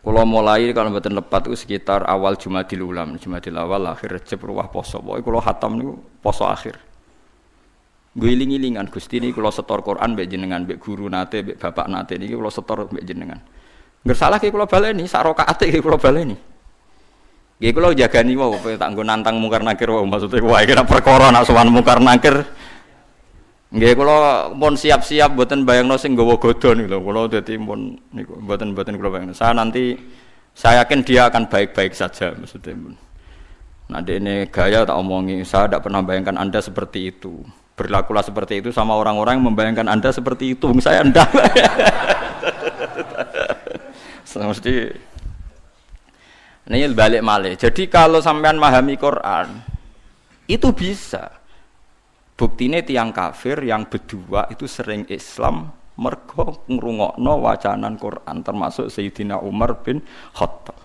Kalau mulai kalau mboten lepat itu sekitar awal Jumadil Ulam, Jumadil awal akhir Rejab ruwah poso. Pokoke kula khatam niku poso akhir. Gue iling-ilingan Gusti niki kula setor Quran mbek jenengan, mbek guru nate, mbek bapak nate niki kula setor mbek jenengan. Nggih salah ki kula baleni, sak rakaate ki kula baleni. Nggih kula jagani wae tak nggo nantang mungkar nakir wae maksude wae kira perkara nak sowan mungkar nakir. Nggih kula pun siap-siap mboten bayangno sing nggawa godho niku lho. Kula dadi pun niku mboten kula bayangno. Saya yakin dia akan baik-baik saja maksudnya. Nah dene gaya tak omongi, saya tidak pernah bayangkan Anda seperti itu. Berlakulah seperti itu sama orang-orang yang membayangkan Anda seperti itu. Saya ndak. Mesti ini balik malih. Jadi kalau sampean memahami Quran itu bisa. Buktine tiang kafir yang berdua itu sering Islam mergo ngrungokno wacanan Quran termasuk Sayyidina Umar bin Khattab.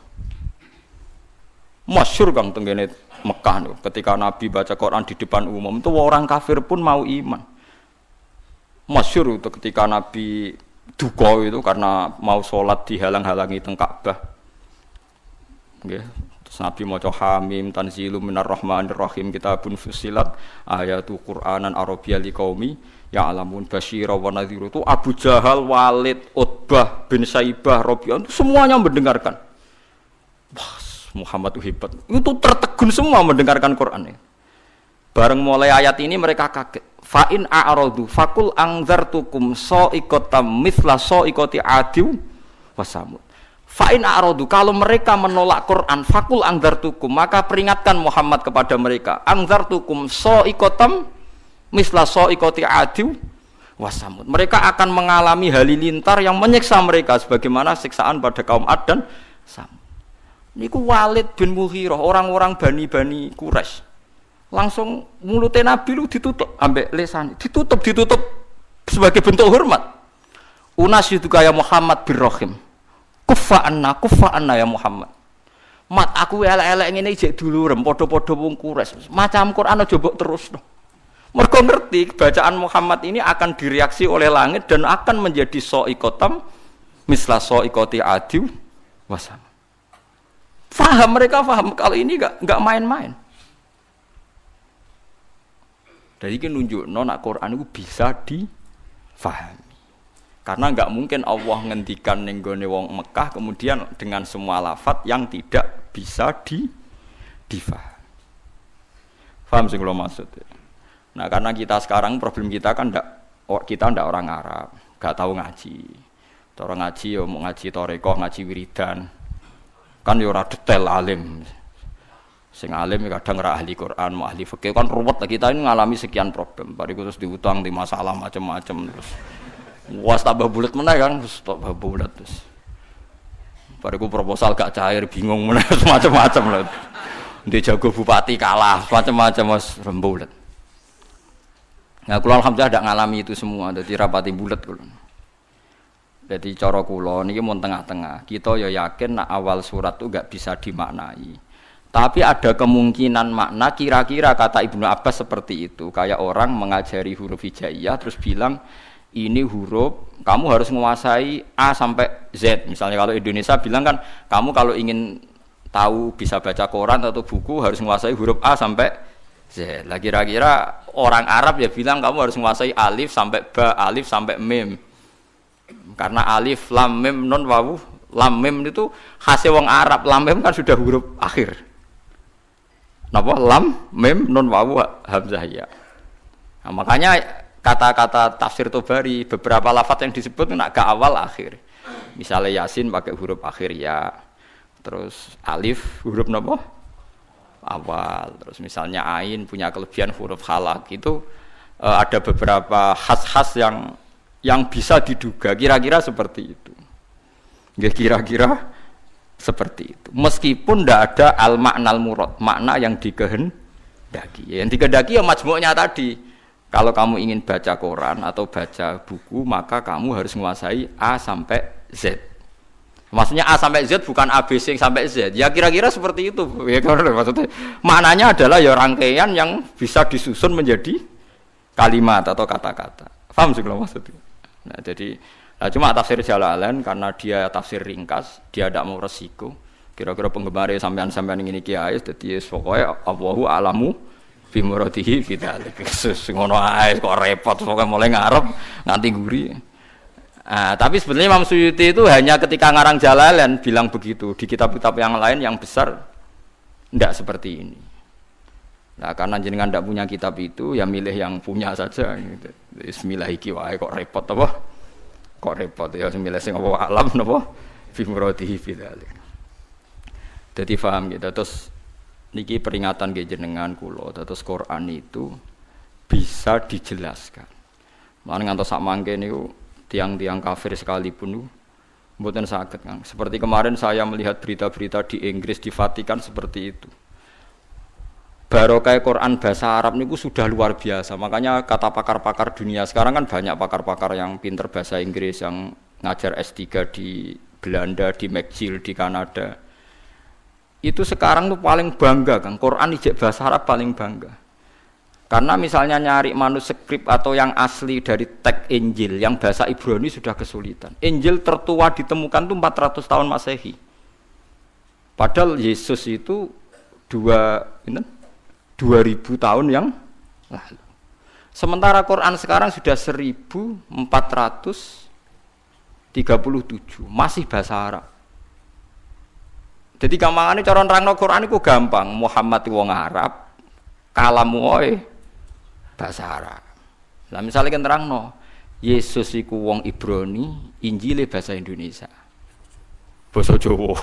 Masyhur Kang tenggene Mekah nih, ketika Nabi baca Quran di depan umum itu orang kafir pun mau iman. Masyhur itu ketika Nabi duka itu karena mau sholat dihalang-halangi teng Ka'bah. Okay. Terus Nabi maca Hamim tanzilum minar rahmanir rahim kitabun fussilat ayatu Qur'anan Arabiyya liqaumi ya'lamun basyira wa nadhiru itu Abu Jahal, Walid, Utbah bin Saibah, Rabi'ah semuanya mendengarkan. Wah, Muhammad itu hebat. Itu tertegun semua mendengarkan Quran. Bareng mulai ayat ini mereka kaget. Fa in a'radu faqul anzartukum sa'iqatam mithla sa'iqati 'adiw wa samud. Fa'in a'radu, kalau mereka menolak Quran, fakul angzartukum, maka peringatkan Muhammad kepada mereka, angzartukum so'ikotam misla so'ikoti adiw wasamud. Mereka akan mengalami halilintar yang menyiksa mereka sebagaimana siksaan pada kaum Ad dan Samud. Niku Walid bin Mughirah, orang-orang Bani Quraisy. Langsung mulutnya Nabi lu ditutup ambek lesan, ditutup sebagai bentuk hormat. Unasyidu kaya Muhammad birrohim. Kufa anna ya Muhammad. Mat aku elek-elek ngene jek dulurem padha-padha wong kures. Macam Quran aja mbok terusno. Mergo ngerti bacaan Muhammad ini akan direaksi oleh langit dan akan menjadi soikotam misla soikoti adiw wasam. Mereka paham kalau ini enggak main-main. Jadi ini nunjukno nak Quran itu bisa difahami. Karena enggak mungkin Allah ngendikan ning gone wong Mekah kemudian dengan semua lafaz yang tidak bisa difahami. Paham sing kula maksud? Nah, karena kita sekarang problem kita kan kita ndak orang Arab, enggak tahu ngaji. Orang ngaji ya mau ngaji torekoh, ngaji wiridan. Kan ya ora detail alim. Sing alim kadang ora ahli Quran, mau ahli fikih kan ruwet. Kita ini ngalami sekian problem. Bariku terus diutang di masalah macam-macam terus. Was tambah bulat meneh kan, terus tambah bulat terus. Bariku proposal gak cair, bingung meneh macam-macam lho. Ndek jago bupati kalah, macam-macam mas rembulat. Nah, kula alhamdulillah ndak ngalami itu semua, dadi rapati bulat kula. Jadi cara kula niki mun tengah-tengah. Kita ya yakin nak awal surat itu enggak bisa dimaknai. Tapi ada kemungkinan makna kira-kira kata Ibnu Abbas seperti itu. Kayak orang mengajari huruf hijaiyah terus bilang ini huruf kamu harus menguasai A sampai Z. Misalnya kalau Indonesia bilang kan kamu kalau ingin tahu bisa baca koran atau buku harus menguasai huruf A sampai Z. Lah kira-kira orang Arab ya bilang kamu harus menguasai alif sampai ba, alif sampai mim. Karena alif, lam, mim, nun, wawu, lam, mim itu khasnya wong Arab. Lam, mim kan sudah huruf akhir. Napa lam, mim, nun, wawu, hamzah ya. Nah, makanya kata-kata tafsir Tobari beberapa lafaz yang disebut nak ke awal akhir. Misalnya Yasin pakai huruf akhir ya. Terus alif huruf napa? Awal. Terus misalnya ain punya kelebihan huruf halak. Itu ada beberapa khas-khas yang bisa diduga kira-kira seperti itu. Ya kira-kira seperti itu. Meskipun tidak ada al-ma'nal murad, makna yang dikehendaki. Yang dikehendaki ya majmu'nya tadi. Kalau kamu ingin baca Quran atau baca buku, maka kamu harus menguasai A sampai Z. Maksudnya A sampai Z bukan A, B, C sampai Z. Ya kira-kira seperti itu. Ya maksudnya maknanya adalah ya rangkaian yang bisa disusun menjadi kalimat atau kata-kata. Paham sih kalau maksudnya? Nah, jadi cuma tafsir Jalalain karena dia tafsir ringkas, dia tidak mau resiko. Kira-kira penggemar sampean-sampean ini kiai, jadi pokoknya Allahu a'lamu bi muradihi bidzalik. Ngono ae kok repot, pokoknya mulai ngarep nganti guri. Tapi sebenarnya Imam Suyuti itu hanya ketika ngarang Jalalain bilang begitu. Di kitab-kitab yang lain yang besar tidak seperti ini. Nah, karena jenengan tidak punya kitab itu, ya milih yang punya saja. Gitu. Bismillah iki wae kok repot apa? Kok repot ya semile sing apa alam napa fi muradihi bidzalik. Dadi paham gitu. Terus niki peringatan nggih jenengan kula terus Quran itu bisa dijelaskan. Lan ngantos sak mangke niku tiang-tiang kafir sekalipun mboten saged Kang. Seperti kemarin saya melihat berita-berita di Inggris di Vatikan seperti itu. Barokah Quran bahasa Arab niku sudah luar biasa. Makanya kata pakar-pakar dunia sekarang kan banyak pakar-pakar yang pinter bahasa Inggris yang ngajar S3 di Belanda, di McGill, di Kanada. Itu sekarang tuh paling bangga kan. Quran ijek bahasa Arab paling bangga. Karena misalnya nyari manuskrip atau yang asli dari teks Injil yang bahasa Ibrani sudah kesulitan. Injil tertua ditemukan tuh 400 tahun Masehi. Padahal Yesus itu 2000 tahun yang lalu. Sementara Quran sekarang sudah 1437, masih bahasa Arab. Jadi gampangane cara nerangno Quran iku gampang. Muhammad wong Arab, kalamu wae bahasa Arab. Lah misale kan nerangno Yesus iku wong Ibrani, Injile bahasa Indonesia. Basa Jawa.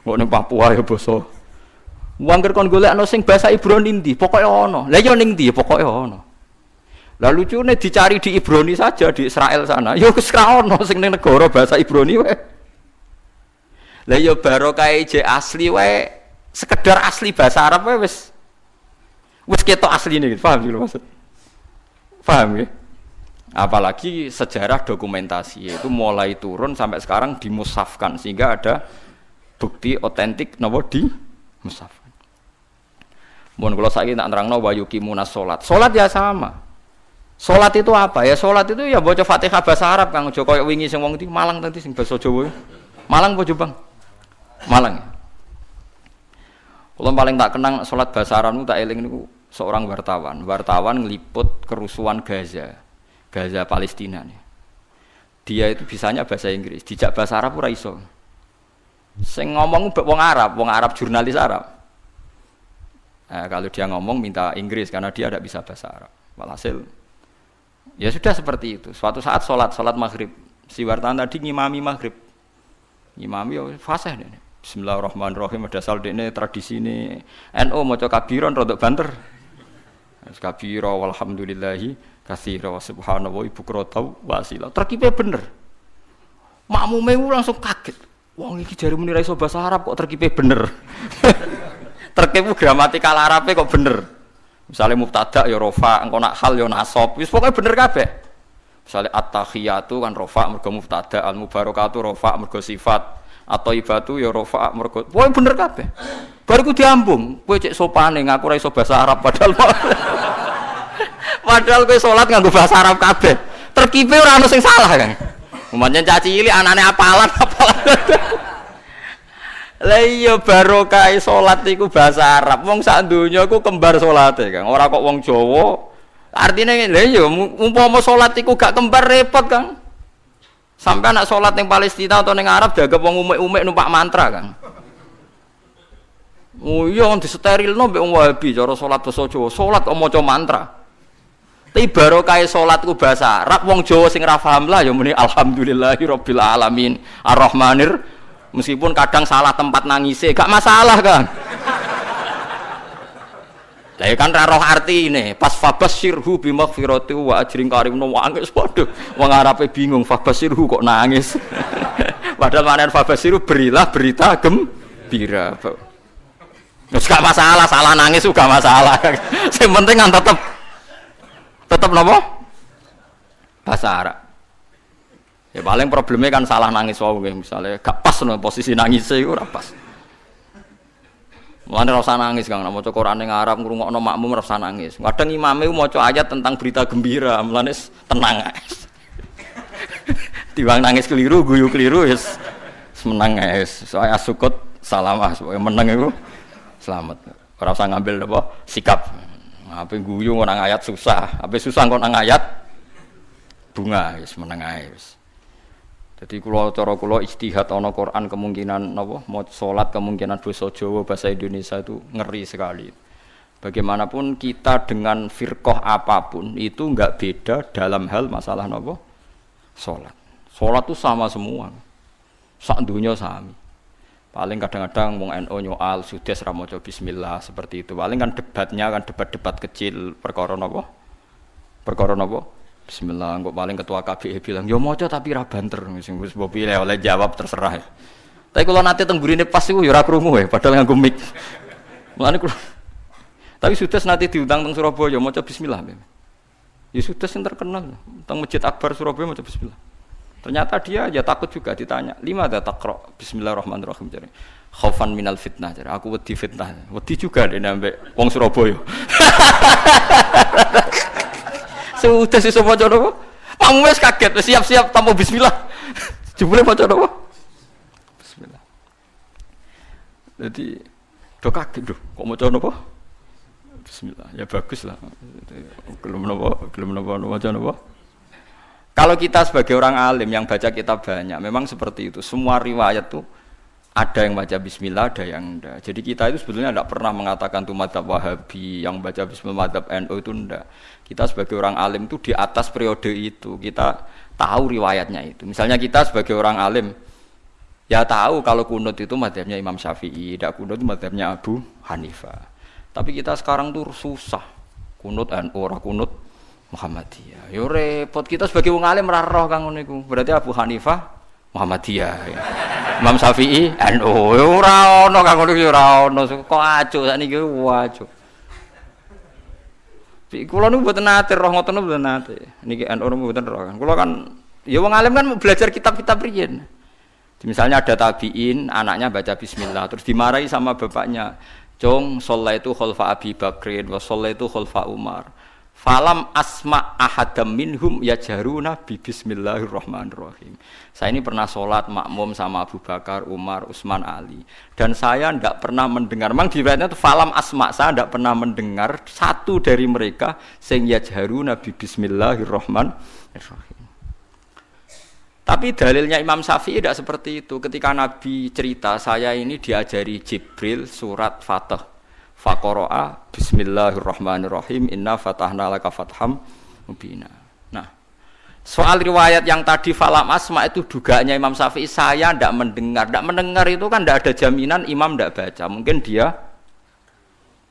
Kok ning Papua ya basa wong ger kon golekno sing bahasa Ibrani ndi, pokoke ana. Lah ya ning ndi pokoke ana. Lah lucune dicari di Ibrani saja di Israel sana. Ya wis ra ono sing ning negara bahasa Ibrani wae. Lah ya barokah je asli wae, sekedar asli bahasa Arab wae wis Wis ketok asline gitu. Paham gitu maksud? Paham ya? Apalagi sejarah dokumentasi itu mulai turun sampai sekarang dimusafkan sehingga ada bukti otentik napa di musafkan. Mun kula saiki tak nerangno wa yuqimuna shalat. Salat ya sama. Salat itu apa? Ya salat itu ya baca Fatihah bahasa Arab Kang aja koyo wingi sing wong iki Malang tadi sing basa Jawa. Malang apa Jombang? Malang. Kula paling tak kenang salat bahasa Arab niku tak eling niku seorang wartawan. Wartawan ngeliput kerusuhan Gaza Palestina nih. Dia itu bisanya bahasa Inggris, dijak bahasa Arab ora iso. Sing ngomong wong Arab jurnalis Arab. Kalau dia ngomong minta Inggris karena dia tidak bisa bahasa Arab. Walhasil ya sudah seperti itu. Suatu saat salat maghrib, si wartawan tadi ngimami maghrib. Ngimami ya fasih deh. Bismillahirrahmanirrahim, ada saldene tradisi ini. NU maca kabiron rodok banter. Kabira walhamdulillahi katsira wa subhanallah bukratan wasila. Terkipe bener. Makmume langsung kaget. Wong iki jare muni ra iso bahasa Arab kok terkipe bener. Terkipe gramatikal Arabe kok bener. Misale mubtada ya rafa, engko nak hal ya nasab. Wis pokoke bener kabeh. Misale at-tahiyatu kan rafa mergo mubtada, al-mubarakatu rafa mergo sifat, at-thayyibatu ya rafa mergo. Pokoke bener kabeh. Bariku diambung, kowe cek sopane ngaku ra iso bahasa Arab padahal kowe salat nganggo bahasa Arab kabeh. Terkipe ora ono sing salah kan. Umpamane caci cilik anane apalan. Lah iya barokah salat iku bahasa Arab. Wong sak donya iku kembar salate, Kang. Ora kok wong Jawa. Artine lha iya umpama salat iku gak kembar repot, Kang. Sampai anak salat ning Palestina atau ning Arab dianggap wong umek-umek numpak mantra, Kang. Oh iya disterilno mbek wong Wahabi cara salat basa Jawa. Salat kok maca mantra. Tapi barokah salatku bahasa Arab wong Jawa sing ra paham lah ya muni alhamdulillahirabbil alamin arrahmanir. Meskipun kadang salah tempat nangise gak masalah kan. Lah kan ra roh artine pas fabasyirhu bimaghfirati wa ajrin karim no nangis padha. Wong Arabe bingung fabasyirhu kok nangis. Padahal maknane fabasyirhu berilah berita gembira. Wis gak masalah, salah nangis juga masalah. Sing penting kan tetep napa? Bahasa Arab. Ya paling problemnya kan salah nangis wae misalnya gak pas no posisi nangise iku ora pas. Mulane ora usah nangis Kang, nek maca Quran ning Arab ngrungokno makmum ora usah nangis. Kadang imame maca ayat tentang berita gembira, mulane tenang ae. Tiwang nangis keliru, guyu keliru wis menang ae. Soale asukut salamah, pokoke meneng iku selamat. Ora usah ngambil apa sikap. Ape guyu nang ayat susah, ape susah kok nang ayat bunga wis meneng ae wis. Dadi kula cara kula ijtihad ana Quran kemungkinan napa maca salat kemungkinan basa Jawa bahasa Indonesia itu ngeri sekali. Bagaimanapun kita dengan firqah apapun itu enggak beda dalam hal masalah napa salat. Salat itu sama semua. Sak dunya sami. Paling kadang-kadang wong NU nyoal sudes ra maca bismillah seperti itu. Paling kan debatnya kan debat-debat kecil perkara napa? Perkara napa? Bismillah. Kok paling ketua KBI bilang, "Ya maca tapi ra banter." Sing wis mbok pilih oleh jawab terserah. Tapi kula nate teng gurine pas iku ya ora krungu padahal nganggo mic. Mulane kula tapi sudes nate diundang teng Surabaya maca bismillah. Ya sudes sing terkenal teng Masjid Akbar Surabaya maca bismillah. Ternyata dia ya takut juga ditanya, "Lima ada takra bismillahirrahmanirrahim." Jare, "Khaufan minal fitnah." Jare, "Aku wedi fitnah." Wedi juga dene ambek wong Surabaya. Sudah sesuk maca napa? Kamu wis kaget, wis siap-siap tanpa bismillah. Jebule maca napa? Bismillah. Jadi do kaget do, kok maca napa? Bismillah. Ya bagus lah. Gelem napa maca napa? Kalau kita sebagai orang alim yang baca kitab banyak, memang seperti itu. Semua riwayat tuh ada yang baca bismillah, ada yang enggak. Jadi kita itu sebetulnya tidak pernah mengatakan itu madzhab Wahabi, yang baca bismillah madzhab NU itu enggak. Kita sebagai orang alim itu di atas periode itu, kita tahu riwayatnya itu. Misalnya kita sebagai orang alim, ya tahu kalau kunut itu madzhabnya Imam Syafi'i, tidak kunut itu madzhabnya Abu Hanifah. Tapi kita sekarang tuh susah. Kunut NU, ora kunut Muhammadiyah. Yo repot kita sebagai wong alim ora roh kang ngono iku. Berarti Abu Hanifah Muhammadiyah. Ya. Imam Syafi'i NU ora ono kang ngono iki ora ono. Kok acuh sakniki acuh. Kula niku mboten nate roh ngoten mboten nate. Niki NU mboten roh kan. Kula kan ya wong alim kan belajar kitab-kitab riyen. Misalnya ada tabiin, anaknya baca bismillah terus dimarahi sama bapaknya. Cung shallaitu khalfa Abi Bakrin wa shallaitu khalfa Umar. Falam asma ahadam minhum yajharuna bi bismillahirrahmanirrahim. Saya ini pernah sholat makmum sama Abu Bakar, Umar, Utsman, Ali. Dan saya tidak pernah mendengar, memang di riwayatnya itu falam asma, saya tidak pernah mendengar satu dari mereka sing yajharuna bi bismillahirrahmanirrahim. Tapi dalilnya Imam Syafi'i tidak seperti itu. Ketika Nabi cerita, saya ini diajari Jibril surat Fatah. Faqara'a bismillahirrahmanirrahim inna fatahna laka fatham mubina. Nah, soal riwayat yang tadi falam asma itu dugaannya Imam Syafi'i, saya tidak mendengar. Tidak mendengar itu kan tidak ada jaminan imam tidak baca. Mungkin dia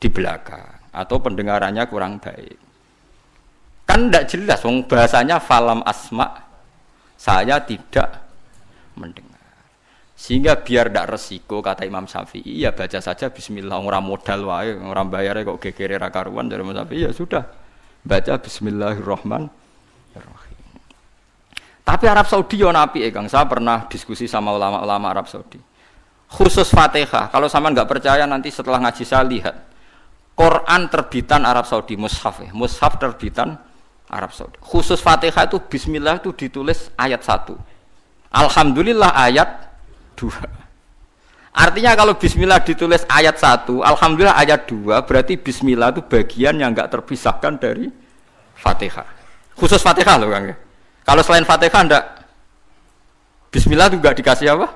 di belakang atau pendengarannya kurang baik. Kan tidak jelas, bahasanya falam asma, saya tidak mendengar. Sehingga biar tidak resiko, kata Imam Syafi'i, ya baca saja bismillah, orang modal wae, orang bayar kok gegere ra karuan dari Imam Syafi'i, ya sudah baca bismillahirrahmanirrahim. Tapi Arab Saudi yo napi Kang, saya pernah diskusi sama ulama-ulama Arab Saudi. Khusus Fatihah, kalau sampean enggak percaya nanti setelah ngaji saya lihat Quran terbitan Arab Saudi, mushaf terbitan Arab Saudi. Khusus Fatihah itu bismillah itu ditulis ayat 1. Alhamdulillah ayat 2. Artinya kalau bismillah ditulis ayat 1, alhamdulillah ayat 2, berarti bismillah itu bagian yang enggak terpisahkan dari Fatihah. Khusus Fatihah loh Kang. Kalau selain Fatihah enggak bismillah itu enggak dikasih apa?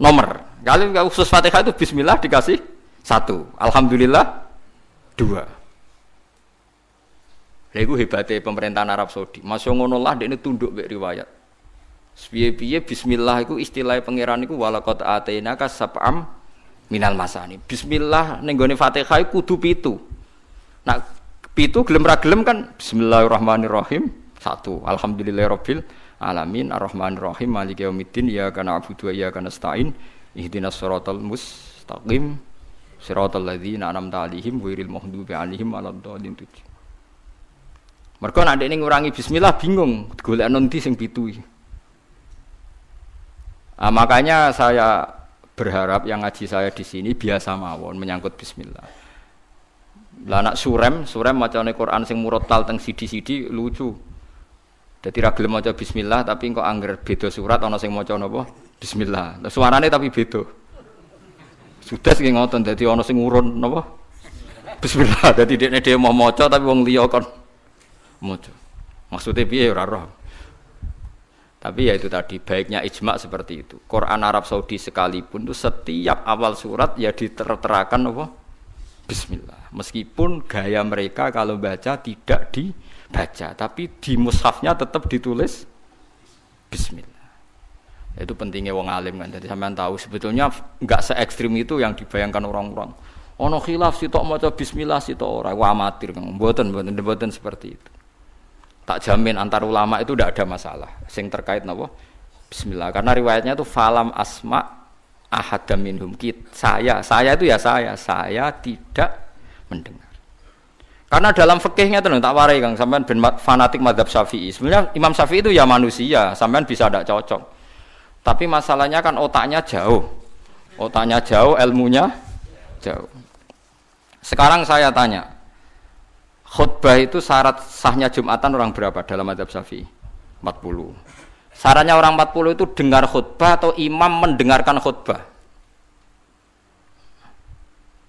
Nomor. Kalau khusus Fatihah itu bismillah dikasih 1, alhamdulillah 2. Lha iku hebate pemerintahan Arab Saudi. Masya ngono lah dekne tunduk mek riwayat. Piye-piye bismillah iku istilah pangeran iku walaqad atainaka sab'am minal masani. Bismillah ning gone Fatihah iku kudu 7. Nah, 7 gelem ra gelem kan bismillahirrahmanirrahim 1. Alhamdulillahirabbil alamin arrahmanirrahim maliki yaumiddin iyyaka na'budu wa iyyaka nasta'in ihdinas siratal mustaqim siratal ladzina an'amta 'alaihim ghairil maghdubi 'alaihim waladdallin. Mergo nek ndekne ngurangi bismillah bingung golek nanti sing 7 iki. Makanya saya berharap yang ngaji saya di sini biasa mawon menyangkut bismillah. Lah anak surem macane Quran sing murattal teng sidi-sidi lucu. Dadi ra gelem maca bismillah tapi kok angger beda surat ana sing maca napa bismillah. Lah suarane tapi beda. Sudah sing ngoten dadi ana sing urun napa bismillah. Dadi dekne dhewe mau maca tapi wong liya kon maca. Maksude piye ora roh. Tapi ya itu tadi, baiknya ijma seperti itu. Quran Arab Saudi sekalipun itu setiap awal surat ya diterterakan apa? Bismillah. Meskipun gaya mereka kalau baca tidak dibaca, tapi di mushafnya tetap ditulis Bismillah. Itu pentingnya wong alim kan. Jadi sampean tahu sebetulnya enggak se-ekstrim itu yang dibayangkan orang-orang. Ono khilaf sitok maca bismillah sitok ora, amatir kan. Mboten seperti itu. Tak jamin antar ulama itu tidak ada masalah. Sing terkait napa? Bismillah. Karena riwayatnya itu falam asma ahadam minhum. Saya itu ya saya tidak mendengar. Karena dalam fikihnya itu tak warai Kang, sampean ben fanatik mazhab Syafi'i. Sebenarnya Imam Syafi'i itu ya manusia, sampean bisa tidak cocok. Tapi masalahnya kan otaknya jauh. Otaknya jauh, ilmunya jauh. Sekarang saya tanya, khutbah itu syarat sahnya Jumatan orang berapa dalam mazhab Syafi'i? 40. Syaratnya orang 40 itu dengar khutbah atau imam mendengarkan khutbah?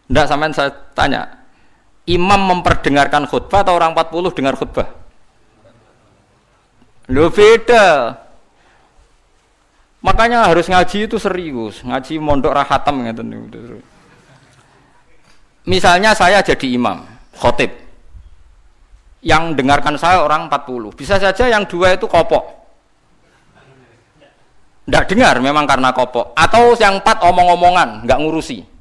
Enggak, sampean saya tanya. Imam memperdengarkan khutbah atau orang 40 dengar khutbah? Loh beda. Makanya harus ngaji itu serius, ngaji mondok rahatam ngeten niku. Misalnya saya jadi imam, khotib. Yang dengarkan saya orang 40. Bisa saja yang 2 itu kopok. Tidak dengar memang karena kopok. Atau yang 4 omong-omongan, nggak ngurusi.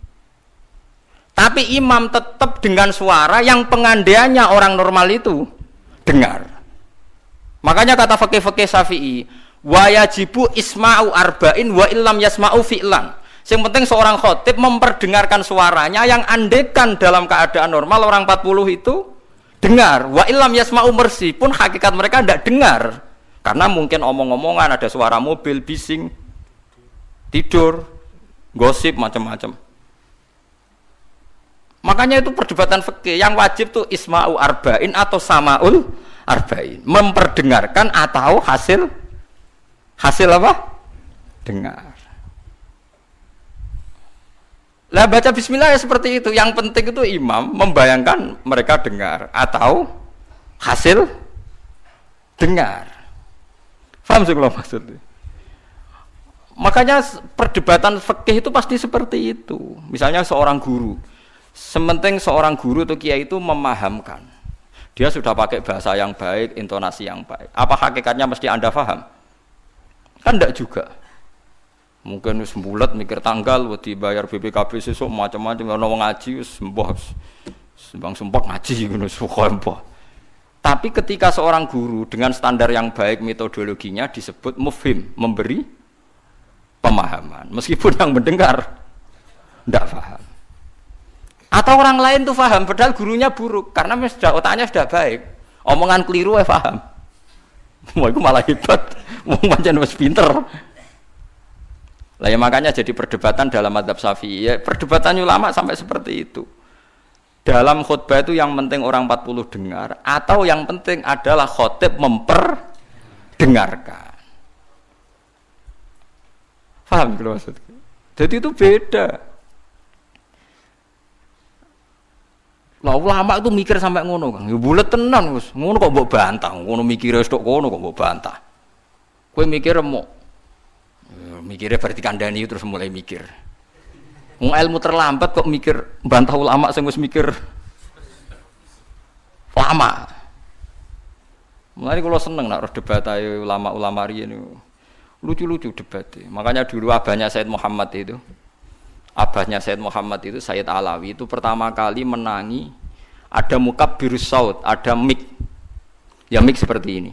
Tapi imam tetap dengan suara yang pengandaiannya orang normal itu dengar. Makanya kata fikih-fikih Syafi'i, wa yajibu isma'u arba'in wa illam yasma'u fi'lan. Yang penting seorang khotib memperdengarkan suaranya yang andekan dalam keadaan normal orang 40 itu dengar. Wa illam yasma'u mersi pun hakikat mereka tidak dengar. Karena mungkin omong-omongan, ada suara mobil, bising, tidur, gosip, macam-macam. Makanya itu perdebatan fikih. Yang wajib tuh isma'u arba'in atau sama'ul arba'in. Memperdengarkan atau hasil apa? Dengar. Lah baca bismillah ya seperti itu. Yang penting itu imam membayangkan mereka dengar atau hasil dengar. Paham sih kalau maksudnya? Makanya perdebatan fikih itu pasti seperti itu. Misalnya seorang guru, sementing seorang guru atau kiai itu memahamkan. Dia sudah pakai bahasa yang baik, intonasi yang baik. Apa hakikatnya mesti Anda paham? Kan enggak juga. Mungkin wis mbulet mikir tanggal wedi bayar BPKB sesuk macam-macam ono wong ngaji wis mbah sembang sumpah ngaji ngono suka. Tapi ketika seorang guru dengan standar yang baik metodologinya disebut mufhim, memberi pemahaman meskipun yang mendengar tidak paham. Atau orang lain tuh paham padahal gurunya buruk karena sudah otaknya sudah baik. Omongan keliru paham. Wah itu malah hebat. Wong pancen wis pinter. Lah ya makanya jadi perdebatan dalam mazhab Syafi'i. Ya, perdebatan ulama sampai seperti itu. Dalam khutbah itu yang penting orang 40 dengar atau yang penting adalah khotib memperdengarkan. Paham kalau maksudnya? Jadi itu beda. Lah ulama itu mikir sampai ngono, Kang. Ya bulet tenan, Gus. Ngono kok mbok bantah, ngono mikire wis tok kono kok mbok bantah. Kowe mikir remuk. Mikirnya berarti kandani terus mulai mikir. Ilmu terlambat kok mikir bantah ulama sing wis mikir lama. Mulai kalau seneng nak debat ayo ulama-ulama riyen lucu-lucu debatnya. Makanya dulu abahnya Said Muhammad itu Said Alawi itu pertama kali menangi ada mukabbirus saut, ada mik. Ya mik seperti ini.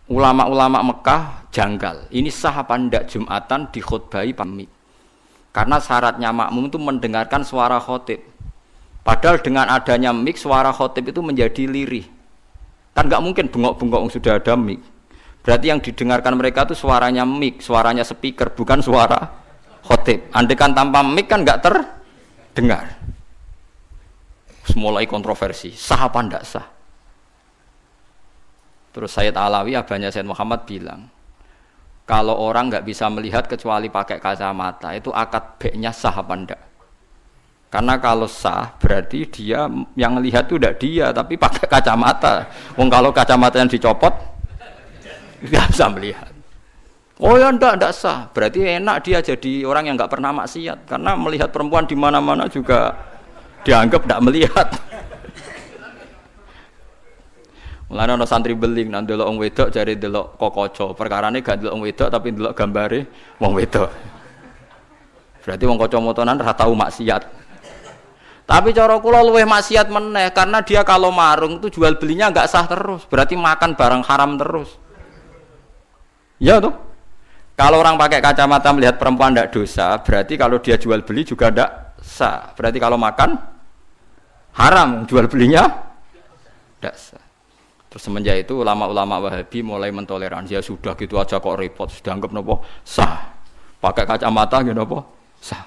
Ulama-ulama Mekah janggal. Ini sah apa ndak Jumatan dikhutbahi pamik. Karena syaratnya makmum itu mendengarkan suara khotib. Padahal dengan adanya mik suara khotib itu menjadi lirih. Kan enggak mungkin bengok-bengok sudah ada mik. Berarti yang didengarkan mereka itu suaranya mik, suaranya speaker, bukan suara khotib. Andaikan tanpa mik kan enggak terdengar. Mulai kontroversi, sah apa ndak sah? Terus Sayyid Alawi, abahnya Sayyid Muhammad bilang, kalau orang nggak bisa melihat kecuali pakai kacamata, itu akad B-nya sah apa enggak? Karena kalau sah, berarti dia yang melihat itu tidak dia, tapi pakai kacamata. Wong kalau kacamata yang dicopot, nggak bisa melihat. Oh ya enggak sah. Berarti enak dia jadi orang yang nggak pernah maksiat, karena melihat perempuan di mana-mana juga dianggap tidak melihat. Mulane ana santri beling nang delok wong wedok jare delok kokoco. Perkarane gak delok wong wedok tapi delok gambare wong wedok. Berarti wong kacamataan ra tau maksiat. Tapi cara kula luwih maksiat meneh karena dia kalau marung itu jual belinya enggak sah terus. Berarti makan barang haram terus. Ya tuh. Kalau orang pakai kacamata melihat perempuan tidak dosa, berarti kalau dia jual beli juga tidak sah. Berarti kalau makan haram, jual belinya tidak sah. Terus semenjak itu ulama-ulama Wahabi mulai mentoleransi, ya sudah gitu aja kok repot, sudah anggap nopo sah. Pakai kacamata gitu nopo sah.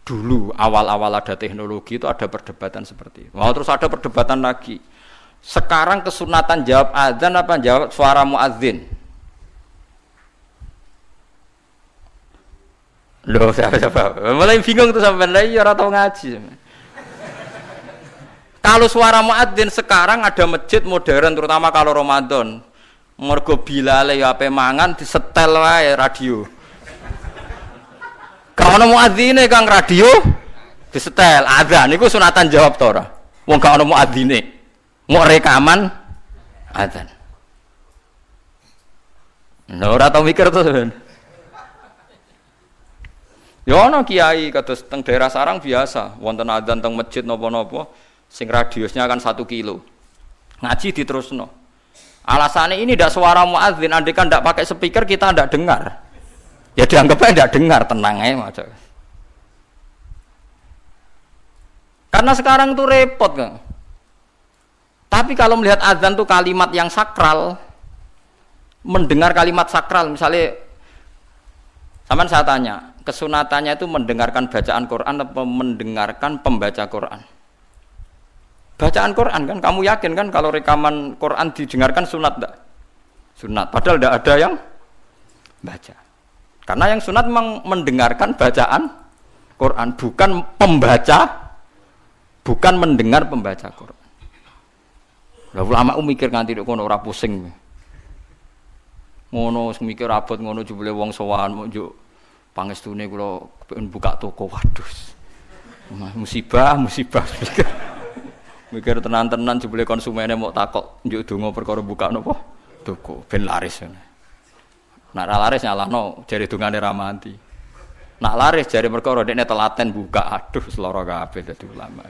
Dulu awal-awal ada teknologi itu ada perdebatan seperti itu. Mau terus ada perdebatan lagi. Sekarang kesunatan jawab adzan apa jawab suara muadzin? Loh, siapa? Mulai bingung tuh sampai lagi orang tahu ngaji. Kalau suara muadzin sekarang ada masjid modern terutama kalau Ramadan. Mergo bilale ya ape mangan disetel wae radio. Kalau ono muadzine Kang radio disetel adzan niku sunatan jawab to ora? Wong gak ono muadzine. Mau rekaman adzan. Nah, ora tau mikir to. Ya ono kiai kados teng daerah sarang biasa, wonten adzan teng masjid napa-napa. Sing radiusnya kan 1 kilo. Ngaji diterusno. Alasannya ini tidak suara muadzin, andekan tidak pakai speaker kita tidak dengar. Ya dianggapnya tidak dengar, tenang aja. Kan Karena sekarang tuh repot, Kang. Tapi kalau melihat azan tuh kalimat yang sakral, mendengar kalimat sakral, misalnya, sampean saya tanya, kesunatannya itu mendengarkan bacaan Quran atau mendengarkan pembaca Quran? Bacaan Quran kan, kamu yakin kan kalau rekaman Quran didengarkan sunat enggak? Sunat, padahal tidak ada yang baca. Karena yang sunat memang mendengarkan bacaan Quran, bukan pembaca, bukan mendengar pembaca Quran. Lah ulama mikir nganti nek kono ora pusing. Ngono mikir abot ngono jebule wong sowan mau njuk pangestune kula pengen buka toko. Waduh. Musibah. Mikir tenan-tenan jebule konsumene mau takok njuk donga perkara buka napa? Toko ben laris. Nak ra laris nyalahno jare dongane ra mati. Nak laris jare perkara dekne telaten buka. Aduh seloro kabeh dadi ulama.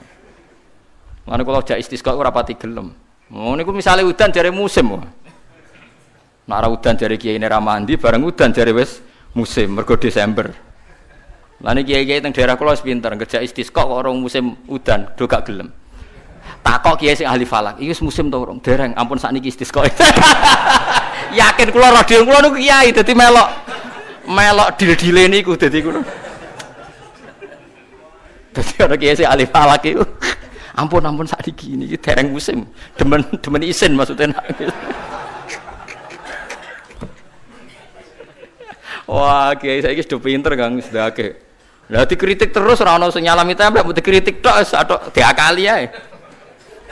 Mane kula jak istisqa ora pati gelem. Oh niku misale udan jare musim. Nek ora udan jare kiyaine ra mandi, bareng udan jare wis musim mergo Desember. Lah niki kiai-kiai teng daerah kula wis pinter, kerja istisqa kok orang musim udan do gak gelem. Takok kiai sing ahli falak, iki wis musim to urung? Dereng, ampun sakniki istisqa. Yakin kula radio kula niku kiai dadi melok dil-dile niku dadi kula. Dadi ana kiai sing ahli falak iku. Ampun sakniki niki dereng musim. Demen isin maksudnya. Wah, kiai saiki sudah pinter Kang, sudah akeh. Lah dikritik terus ora ono sing nyalami templek, mesti dikritik tok wis atok diakali ae.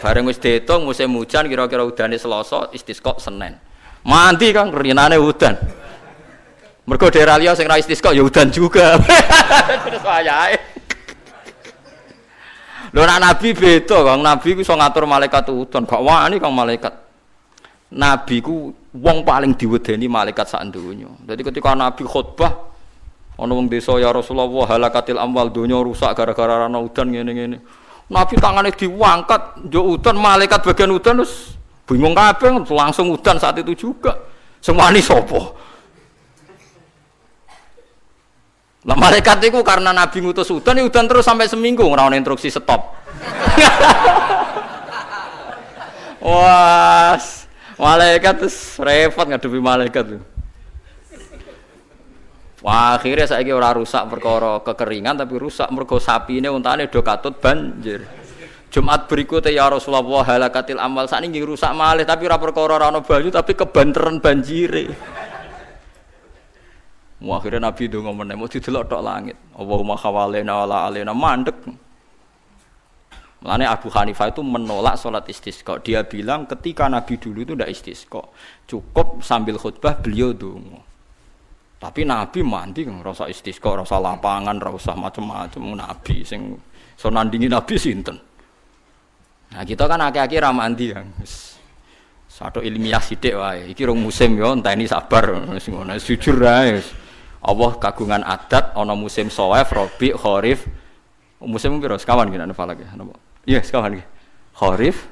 Bareng wis diitung musim hujan kira-kira udane Selasa, istisqa Senin. Mandi Kang rinane udan. Mergo daerah liya sing ra istisqa ya udan juga. Terus wayahe. Lho nek nabi beda Kang, nabi ku iso ngatur malaikat udan, gak wani Kang malaikat. Nabi ku wong paling diwedeni malaikat sak donya. Dadi ketika nabi khutbah ana wong desa ya Rasulullah halakatil amwal donya rusak gara-gara ana udan ngene-ngene. Nabi tangane diangkat njuk udan malaikat bagian udan terus bingung kabeh langsung udan saat itu juga. Sing wani sapa? Lah malaikat itu karena Nabi ngutus udan, ya udan terus sampai seminggu ora ono instruksi stop. Wah, malaikat terus repot ngadepi malaikat tuh. Wah, akhirnya saiki ora rusak perkara kekeringan tapi rusak mergo sapine untane do katut banjir. Jumat berikutnya ya Rasulullah halakatil amal sakniki rusak malih tapi ora perkara ora ono banyu tapi kebanteran banjire. Akhirnya Nabi itu ngomong mau didelok tok langit. Allahumma khawalena wala alena mandek. Mulane Abu Hanifah itu menolak sholat istisqa. Dia bilang ketika Nabi dulu itu tidak istisqa, cukup sambil khutbah beliau donga. Tapi Nabi mandi rasa istisqa, rasa lapangan, rasa macam-macam. Nabi sing so nandingi Nabi sinten. Nah kita kan akeh-akeh ra mandi ya. Satu ilmiah sithik wae. Iki rong musim yo enteni sabar wis ngono jujur ae. Allah kagungan adat ana musim Shawaf, Rabi, Kharif. Musim piro sekawan ki nek falak ya napa? Iya, sekawan ki. Kharif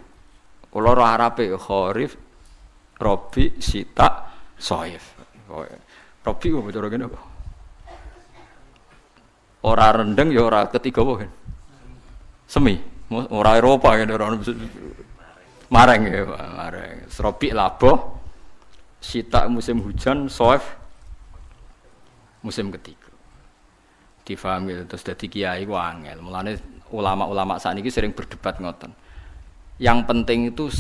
kula ora arape Kharif, Rabi, Sita, Shawaf. Rabi kok cara kene apa? Ora rendeng ya ora ketiga apa kan? Semi, ora Eropa kan ora mareng ya, mareng. Rabi labuh, Sita musim hujan, Shawaf musim ketiga. Difahami terus dadi kiai ku angel. Mulane ulama-ulama sakniki sering berdebat ngoten. Yang penting itu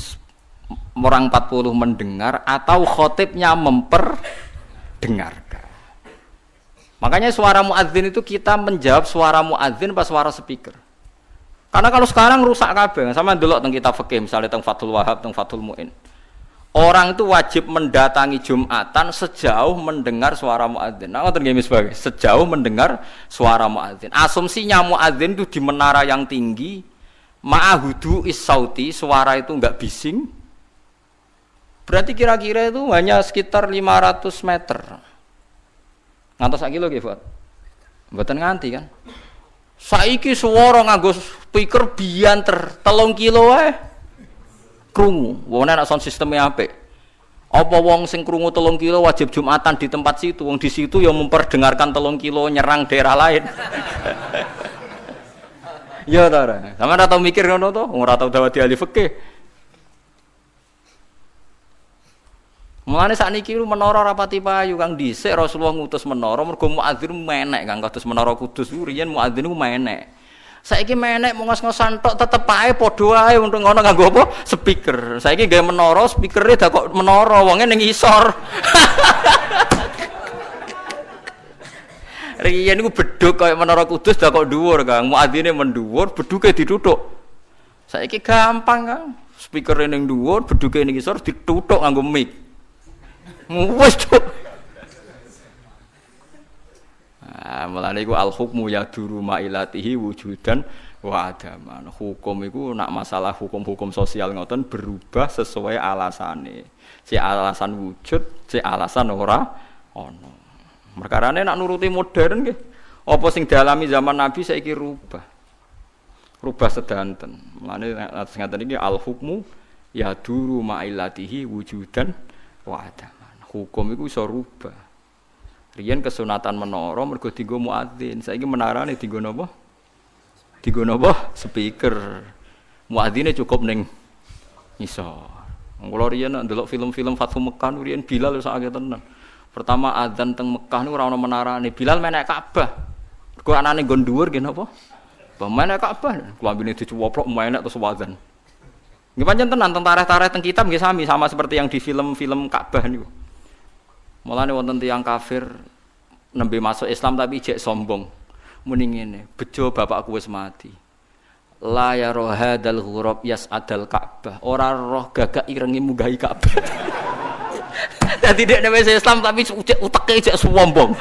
orang 40 mendengar atau khotibnya memperdengarkan. Makanya suara muadzin itu kita menjawab suara muadzin pas suara speaker. Karena kalau sekarang rusak kabeh. Sama ndelok teng kitab fikih misalnya teng Fathul Wahhab, teng Fathul Muin. Orang itu wajib mendatangi Jumatan sejauh mendengar suara muadzin. Nah, ngoten nggih sebagai sejauh mendengar suara muadzin. Asumsinya muadzin itu di menara yang tinggi, ma'ahudu is-sauti, suara itu enggak bising. Berarti kira-kira itu hanya sekitar 500 meter. Ngantos sak kilo nggih, Pak? Mboten nganti kan. Saiki swara nganggo speaker bianter 3 kilo wae. Krungu, wong nek sound sistemnya apik. Apa wong sing krungu 3 kilo wajib Jumatan di tempat situ, wong di situ yang memperdengarkan 3 kilo nyerang daerah lain. Ya ta ora. Sampeyan ora tau mikir ngono to, ora tau dawati ahli fikih. Mulane sakniki menara rapati payu Kang dhisik Rasulullah ngutus menara mergo muadzin menek Kang kados menara Kudus riyen muadzin ku menek. Saiki menek ngos-ngosan tok tetep ae padha ae untuk ngono nganggo apa? Speaker. Saiki gawe menara speakere dak kok menara wonge ning isor. Riyen niku bedhug kaya menara Kudus dak kok dhuwur Kang. Muadzine mendhuwur, bedhuke dituthuk. Saiki gampang Kang. Speakere ning dhuwur, bedhuke ning isor dituthuk nganggo mic. Wes tuh. Mulane iku al hukmu yaduru mailatihi wujudan wa adaman. Hukum iku nak masalah hukum-hukum sosial ngoten berubah sesuai alasane. Si alasan wujud, si alasan ora ana. Perkarane nak nuruti modern nggih. Apa sing dialami zaman Nabi saiki rubah. Rubah sedanten. Mulane ngaten iki al hukmu yaduru mailatihi wujudan wa adaman. Hukum itu bisa rubah. Riyen kesunatan menara mergo dienggo muadzin. Saiki menarane dienggo napa? Dienggo napa? Speaker. Muadzine cukup ning isor. Kula riyen ndelok film-film Fathu Mekkah riyen Bilal sak akeh tenan. Pertama adzan teng Mekkah niku ora ana menarane. Bilal menek Ka'bah. Mergo anane nggon dhuwur nggih napa? Menek Ka'bah. Klambine dicuwoplok menek terus adzan. Nggih pancen tenan teng tarikh-tarikh teng kitab nggih sami sama seperti yang di film-film Ka'bah niku. Mulane wonten tiyang kafir nembe masuk Islam tapi jek sombong. Muni ngene, bejo bapakku wis mati. La ya rohadal ghurab yas'adal Ka'bah. Ora roh gagak irengi munggahi Ka'bah. Dadi nek wis Islam tapi uteke jek sombong.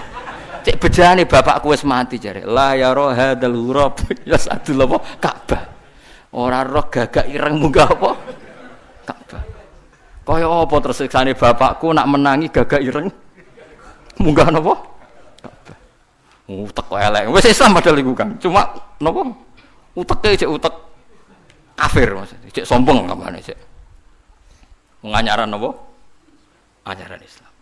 Cek bejane bapakku wis mati jare. La ya rohadal ghurab yas'adul Ka'bah. Ora roh gagak ireng munggah apa? Ka'bah. Kaya apa terus siksane bapakku nak menangi gagak ireng munggah napa? Ka'bah. Utek elek. Wis Islam padahal iku kan. Cuma napa? Uteke cek utek kafir maksudnya. Cek sombong kamane cek. Nganyaran napa? Ajaran Islam.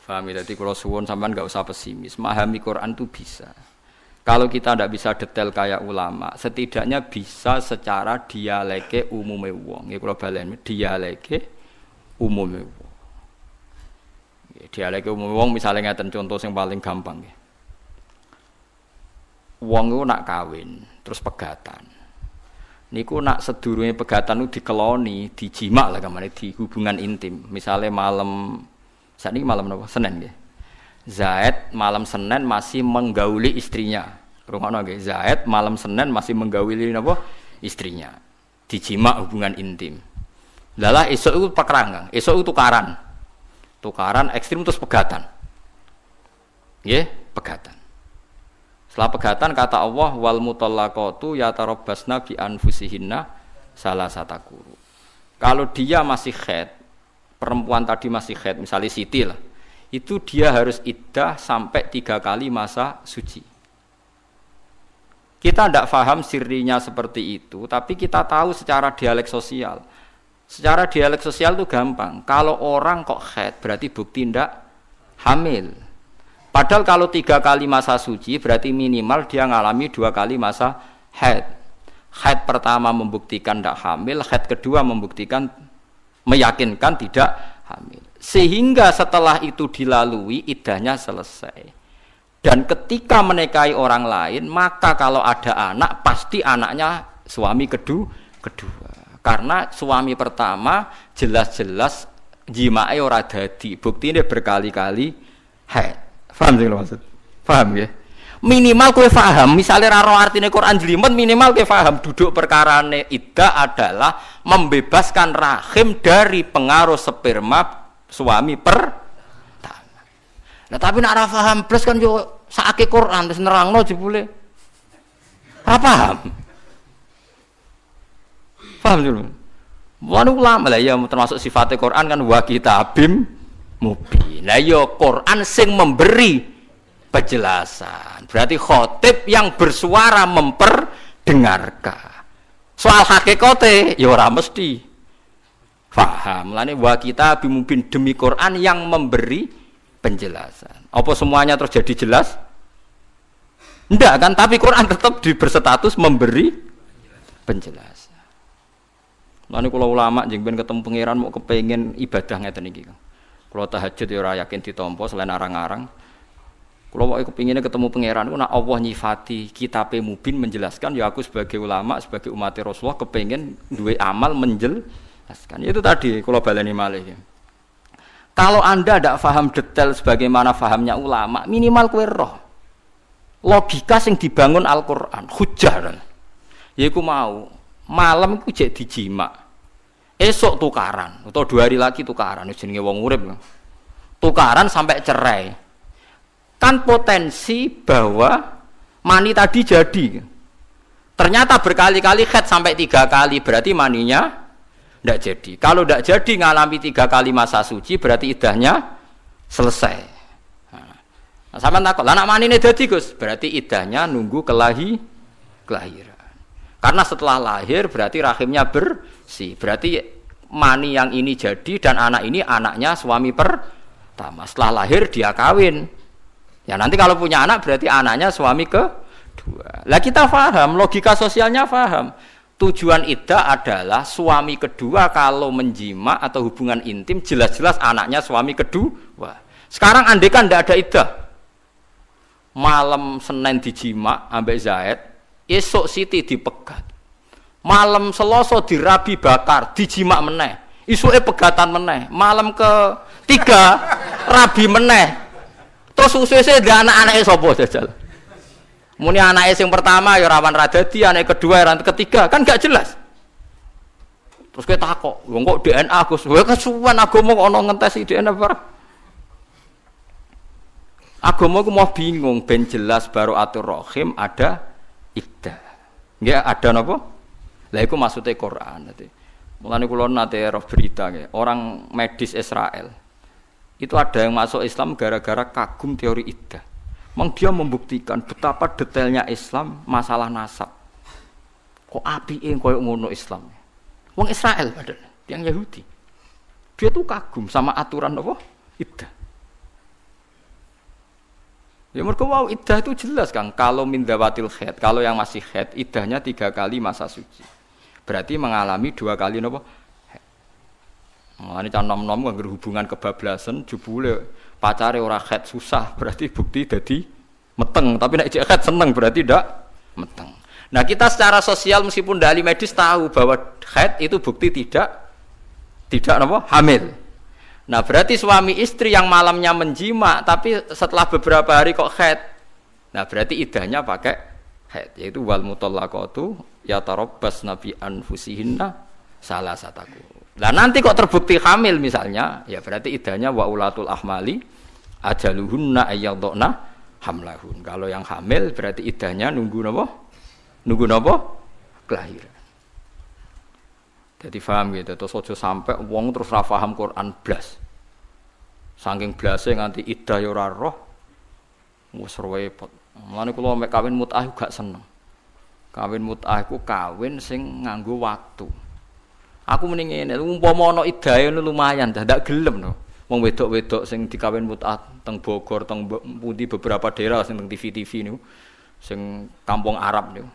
Paham ya? Jadi kalau suwun sampean enggak usah pesimis. Memahami Quran itu bisa. Kalau kita tidak bisa detail kayak ulama, setidaknya bisa secara dialeke umume wong. Nggih kula baleni dialeke umume wong. Dialeke umume wong misale ngeten contoh sing paling gampang nggih. Wong iku nak kawin, terus pegatan. Niku nak sedurunge pegatan niku dikeloni, dijimak lah kamane di hubungan intim. Misale malam sakniki malam napa? Senin nggih. Zaid malam Senin masih menggauli istrinya. Rungono nggih, Zaid malam Senin masih menggauli napa? Istrinya. Dijimak hubungan intim. Lalah esuk iku pekerang, esuk iku tukaran. Tukaran ekstrim terus pegatan. Nggih, pegatan. Setelah pegatan kata Allah wal mutallaqatu yatarabbasna bi anfusihinna salasata quru. Kalau dia masih haid, perempuan tadi masih haid, misalnya Siti lah. Itu dia harus iddah sampai 3 kali masa suci. Kita tidak paham sirinya seperti itu, tapi kita tahu secara dialek sosial. Secara dialek sosial itu gampang. Kalau orang kok haid, berarti bukti tidak hamil. Padahal kalau 3 kali masa suci, berarti minimal dia ngalami 2 kali masa haid. Haid pertama membuktikan tidak hamil, haid kedua membuktikan, meyakinkan tidak hamil. Sehingga setelah itu dilalui iddahnya selesai. Dan ketika menikahi orang lain, maka kalau ada anak pasti anaknya suami kedua. Karena suami pertama jelas-jelas jimae ora dadi. Buktine berkali-kali haid. Paham sing maksud? Paham ya? Minimal kowe paham, misalnya raro artine Quran jelimet minimal kowe paham duduk perkarane iddah adalah membebaskan rahim dari pengaruh sperma suami pertama. Nah tapi nak ora paham blas kan yo sakake Quran terus nerangno jebule. Ora paham. Paham dulu. Wan ulama lah ya termasuk sifatnya Quran kan wa kitabim mubin. Lah yo Quran sing memberi penjelasan. Berarti khotib yang bersuara memperdengarkan. Soal hakikate ya ora mesti paham. Lane wa kita bimubin demi Quran yang memberi penjelasan. Apa semuanya terus jadi jelas? Ndak kan, tapi Quran tetap berstatus memberi penjelasan. Lan kula ulama jeng ben ketemu pangeran mau kepengin ibadah ngeten iki. Kula tahajud ya ora yakin ditampa selain arang-arang. Kula wae kepingine ketemu pangeran ku nek Allah nyifati kitabe mubin menjelaskan ya aku sebagai ulama, sebagai umat Rasulullah kepengin duwe amal menjelaskan. Itu tadi kula baleni malih. Kalau Anda tidak paham detail sebagaimana fahamnya ulama, minimal kowe roh logika sing dibangun Al-Qur'an, hujjah. Yaiku mau malam iku jek dijima. Esok tukaran atau 2 hari lagi tukaran jenenge wong urip. Tukaran sampai cerai. Kan potensi bahwa mani tadi jadi. Ternyata berkali-kali khed sampai 3 kali berarti maninya tidak jadi. Kalau tidak jadi ngalami 3 kali masa suci berarti idahnya selesai. Nah, sampean takut, lah nek manine dadi Gus, berarti idahnya nunggu kelahiran. Karena setelah lahir berarti rahimnya bersih. Berarti mani yang ini jadi dan anak ini anaknya suami pertama. Setelah lahir dia kawin. Ya nanti kalau punya anak berarti anaknya suami kedua. Lah kita paham, logika sosialnya paham. Tujuan iddah adalah suami kedua kalau menjima atau hubungan intim jelas-jelas anaknya suami kedua. Sekarang andekan tidak ada iddah. Malam Senin dijima ambek Zaid, esok Siti dipegat. Malam Selasa dirabi bakar, dijima meneh. Isuke pegatan meneh. Malam ketiga rabi meneh. Terus ususe ndak anak-anake sapa jajal? Muni anake sing pertama ya rawan ra dadi, anake kedua ya ketiga, kan gak jelas. Terus kowe takok, lho kok DNA Gus? Kowe kesuwen agama kok ana ngentesi DNA barang. Agama ku mau bingung ben jelas baru atur rahim ada iddah. Nggih ada napa? Lah iku maksude Quran dadi. Mulane kula nate roh berita nggih, orang medis Israel. Itu ada yang masuk Islam gara-gara kagum teori iddah. Memang dia membuktikan betapa detailnya Islam masalah nasab. Kok apike koyo ngono Islam. Wong Israel padahal yang Yahudi. Dia tuh kagum sama aturan apa? Iddah. Ya mergo wau iddah itu jelas Kang, kalau mindawatil haid, kalau yang masih haid iddahnya 3 kali masa suci. Berarti mengalami 2 kali napa? Haid. Mulane can nom-nom nganggo hubungan kebablasan jebule pacare ora haid susah, berarti bukti dadi meteng, tapi nek jek haid seneng berarti ndak meteng. Nah, kita secara sosial meskipun dari medis tahu bahwa haid itu bukti tidak napa? Hamil. Nah berarti suami istri yang malamnya menjima tapi setelah beberapa hari kok haid. Nah berarti iddahnya pakai haid, yaitu wal mutallaqatu yatarabbasna bi anfusihinna salasataku. Lah nanti kok terbukti hamil misalnya, ya berarti iddahnya wa ulatul ahmali ajaluhunna ayyadna hamlahun. Kalau yang hamil berarti iddahnya nunggu napa? Nunggu napa? Kelahiran. Jadi paham gitu, terus aja sampai wong terus ra paham Quran blas. Saking blase nganti iddah ya ora roh. Wis repot. Mulane kula mek kawin mut'ah gak seneng. Kawin mut'ah iku kawin sing nganggo waktu. Aku mending ngene, umpama ana iddahe lumayan dah ndak gelem no. Wong wedok-wedok sing dikawin mut'ah teng Bogor, teng pundi beberapa daerah sing teng TV-TV niku sing kampung Arab niku.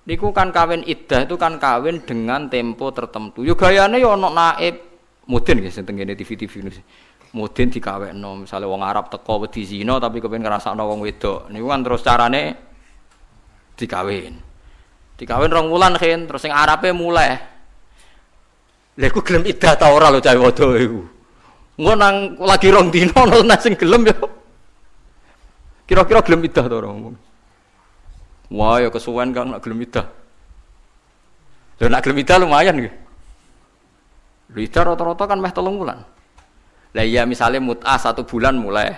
Niku kan kawin iddah itu kan kawin dengan tempo tertentu. Yo gayane yo ana naib mudin nggih sing tengene TV-TV niku. Mudin dikawekno, misale wong Arab teko wedi zina tapi kepengin ngrasakno wong wedok. Niku kan terus carane dikawin. Dikawin 2 wulan khen, terus sing Arabe mulai. Lha iku gelem iddah ta ora lho cah wedok iku. Engko nang lagi 2 dina ana sing gelem yo. Kira-kira gelem iddah ta ora ngomong. Wah, ya kesuwen Kang nak gelem iddah. Lha nak gelem iddah lumayan nggih. Lha iddah rata-rata kan meh 3 wulan. Lah iya misale mut'ah 1 bulan mulai.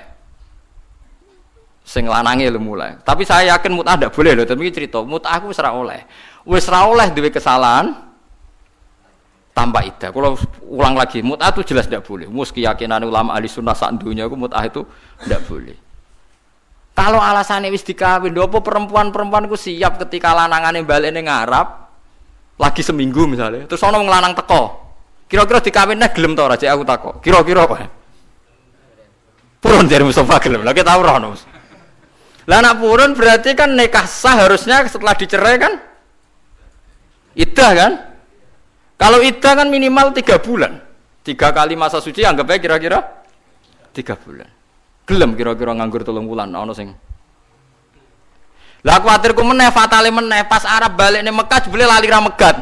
Sing lanange lho mulai. Tapi saya yakin mut'ah ndak boleh lho, tapi cerita mut'ah aku wis ra oleh. Wis ra oleh duwe kesalahan tanpa iddah. Kalau ulang lagi, mut'ah itu jelas ndak boleh. Mus keyakinan ulama ahli sunnah sak dunya iku mut'ah itu ndak boleh. Kalau alasannya wis dikawin, apa perempuan-perempuan ku siap ketika lanangane balene ngarap lagi seminggu misalnya, terus ana wong lanang teko. Kira-kira dikawinne gelem ta ora? Cek aku takok. Kira-kira kok. Purun dari Mustafa gelem. Lah kita ora ono. Lah anak purun berarti kan nikah sah harusnya setelah dicerai kan? Iddah kan? Kalau iddah kan minimal 3 bulan. 3 kali masa suci anggap aja kira-kira 3 bulan. Gelem kira-kira nganggur 3 bulan ana sing. Lah kuwatir ku meneh fatale meneh pas Arab balik ning Mekah jebule lali ra megat.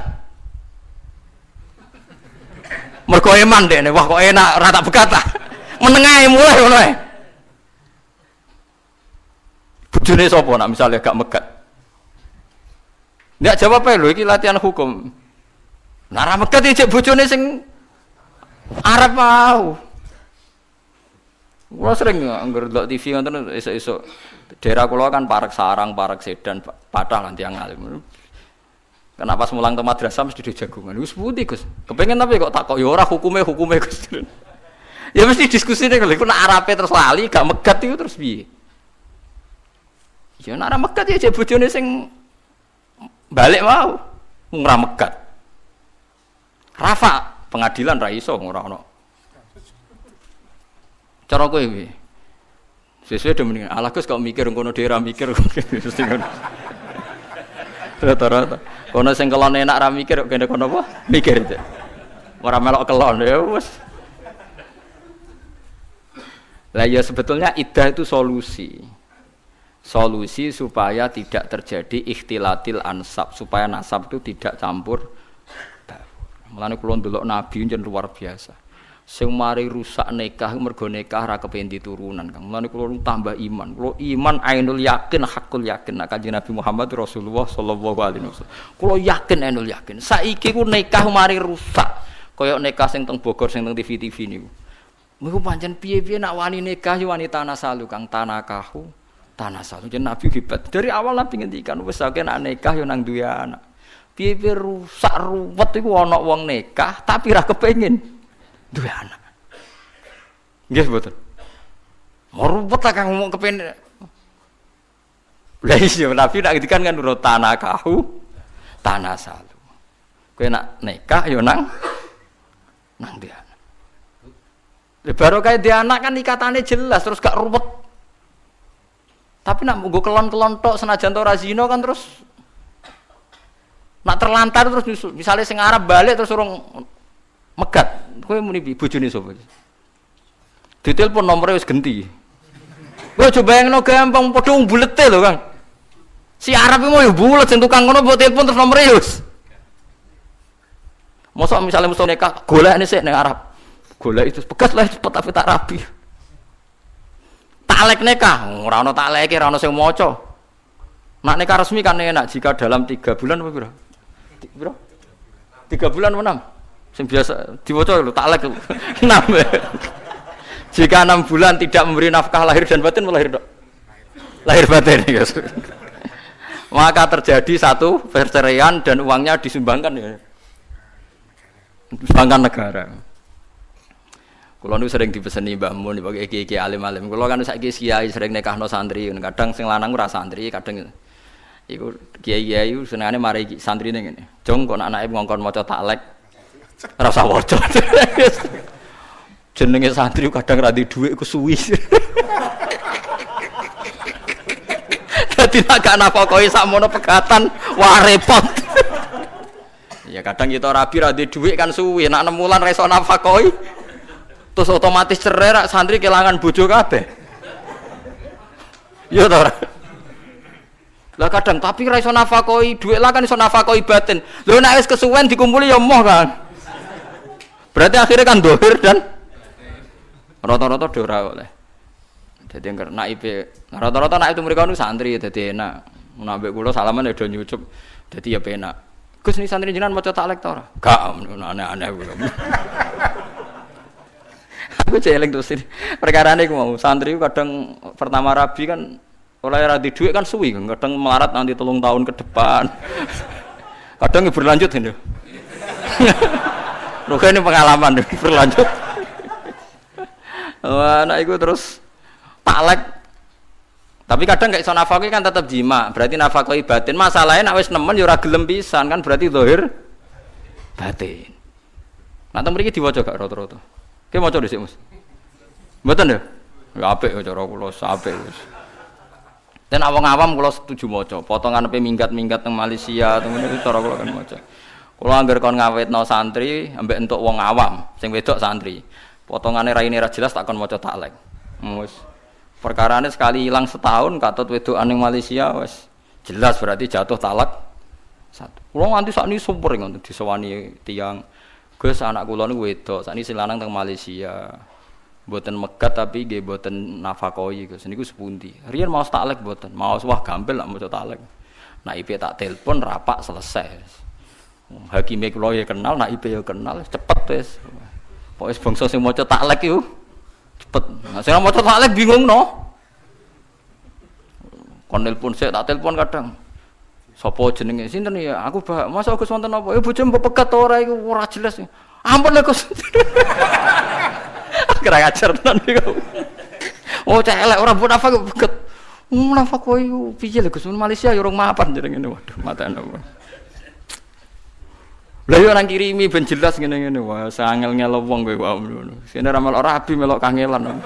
Mergo eman dekne, wah kok enak ra tak begat ta. Menengae mulai ngono ae. Bojone sapa nak misale gak megat. Ndak jawab ae lho iki latihan hukum. Nah ra megat iki bojone sing Arab mau. Gua sering anggar delok TV ngoten esuk-esuk. Daerah kula kan parek sarang, parek sedan, patah lan tiyang alim. Kenapa semulang te madrasah mesti dijagungan. Wis pundi, Gus? Kepengin tapi kok takok ya ora hukume Gus. Ya mesti diskusine lho iku nek Arabe terus lali gak megat iku terus piye? Ya nek ora megat ya jek bojone sing balik mau ora megat. Rafa pengadilan ra iso ora ono. Cara kowe piye? Sesuai dengan Allah Gus kok mikir ngono daerah mikir mesti ngono. Rata-rata. Kono sing kelon enak ra mikir kok kene kono apa? Mikir itu. Ora melok kelon ya wis. Lah ya sebetulnya iddah itu solusi. Solusi supaya tidak terjadi ikhtilatil ansab, supaya nasab itu tidak campur baur. Mulane kula ndelok nabi njen luar biasa. Sing mari rusak nikah mergo nikah ra kepen diturunan Kang. Mulane kula tambah iman. Kula iman ainul yakin hakul yakin. Nek Kanjeng Nabi Muhammad Rasulullah sallallahu alaihi wasallam. Kula yakin ainul yakin. Saiki ku nikah mari rusak. Kaya nikah sing teng Bogor sing teng TV-TV niku. Niku pancen piye-piye nak wani nikah yo wanita nasalu Kang tanakahu tanasalu. Jeneng Nabi hebat. Dari awal Nabi ngendikan wis akeh nak nikah yo nang duwe anak. Piye-piye rusak ruwet iku ana wong nikah tapi ra kepengin duwe anak. Nggih mboten. Merubet ta Kang ngomong kepen. Lah iya Nabi nak ngendikan kan nurut tanakahu tanasalu. Kowe nak nikah yo nang duwe anak. Baru kayak dia anak kan ikatannya jelas terus gak ruwet. Tapi nak nggo kelon-kelon tok senajan to razino kan terus nak terlantar terus nyusul. Misalnya sing Arab balik terus urung megat. Kowe muni bojone sapa? Ditelepon nomere wis genti. Kowe coba bayangno gampang padha bulete lho, Kang. Si Arab iki mau yo bulet sing tukang ngono mbok telepon terus nomere wis. Mosok misalnya mesti nikah golekne sik ning Arab. Golek itu bekas lah cepet tapi tak rapi. Taklek nikah, ora ono takleke, ora ono sing maca. Nak nikah resmi kan enak jika dalam 3 bulan apa piro? Piro? 3 bulan apa 6? Sing biasa diwaca lho taklek 6. Jika 6 bulan tidak memberi nafkah lahir dan batin melahir dok. Lahir batin ya. Maka terjadi satu perceraian dan uangnya disumbangkan ya. Disumbangkan negara. Kulo nu sering dipeseni Mbah Mun bagi iki alim-alim. Kulo kan saiki kiai sering nikahno santri, kadang sing lanang ora santri, kadang iku kiai-kiai senengane mari santrine ngene. Jong kok anake ngongkon maca taklek. Ora usah waca. Jenenge santri kadang ra duwe dhuwit ku suwi. Dadi nek gak nafakohi sakmono pegatan wah repot. Ya kadang kita rabi ra dhuwit kan suwi, nek 6 wulan ra iso nafakohi. Terus otomatis cerai rak santri kelangan bojo kabeh. Ya ta ora. Lah kadang tapi ra iso nafakoi dhuwit lah kan iso nafakoi batin. Lho nek wis kesuwen dikumpuli ya moh kan. Berarti akhirnya kan dohir dan rata-rata do ora oleh. Dadi engger naibe rata-rata naik itu mereka nu santri dadi enak. Mun ambek kula salaman ya do nyucup dadi ya penak. Gus ni santri jenengan maca taklek ta ora? Gak aneh-aneh kula. Aku celeng terus ini perkarane aku mau santri kadang pertama rabi kan oleh radi duit kan suwi kadang melarat nanti 3 tahun ke depan kadang berlanjut ini ini pengalaman berlanjut wah nah itu terus taklek tapi kadang gak iso nafakoi kan tetap jima berarti nafakoi batin masalahnya nak wis nemen ya ora gelem pisan kan berarti zahir batin nah teng mriki diwaca gak rata-rata ki maca dhisik Mas. Mboten ya? Ya apik cara kula apik wis. Dan awam kula setuju maca, potongan pe minggat-minggat teng Malaysia, teng ngene cara kula kan maca. Kula anggar kon ngawetno santri, ambek entuk wong awam, sing wedok santri. Potongane raine ra jelas tak kon maca taklek. Wis. Perkarane sekali hilang setahun katut wedokan ning Malaysia wis jelas berarti jatuh talak satu. Kula nganti sakniki super ngoten disewani tiyang. Gus anak kula niku wedok, sakniki sing lanang teng Malaysia. Mboten megat tapi nggih mboten nafakoi Gus. Niku sepundi. Riyen mau taklek mboten, mau wah gampil lak maca taklek. Nak IP tak telepon rapak selesai. Hakime kula ya kenal, nak IP ya kenal, cepet wis. Pokoke bangsa sing maca taklek iku cepet. Nah sing maca taklek bingung no. Kon nelpon sik tak telepon kadang. Sopo jenenge? Sinten ya? Aku masa Gus wonten apa? Ya bojo mbok pegat ora iku ora jelas. Ampun lho Gus. Kira ajar tenan iku. Oh celek ora mbok apa pegat. Napa kowe iku piye lho Gus Malaysia ya urung mapan jenenge. Waduh matane apa. Lah yo nang kirimi ben jelas ngene-ngene. Wah, sangel-ngel wong kowe wae ngono. Sene ra melok rabi melok kangelan.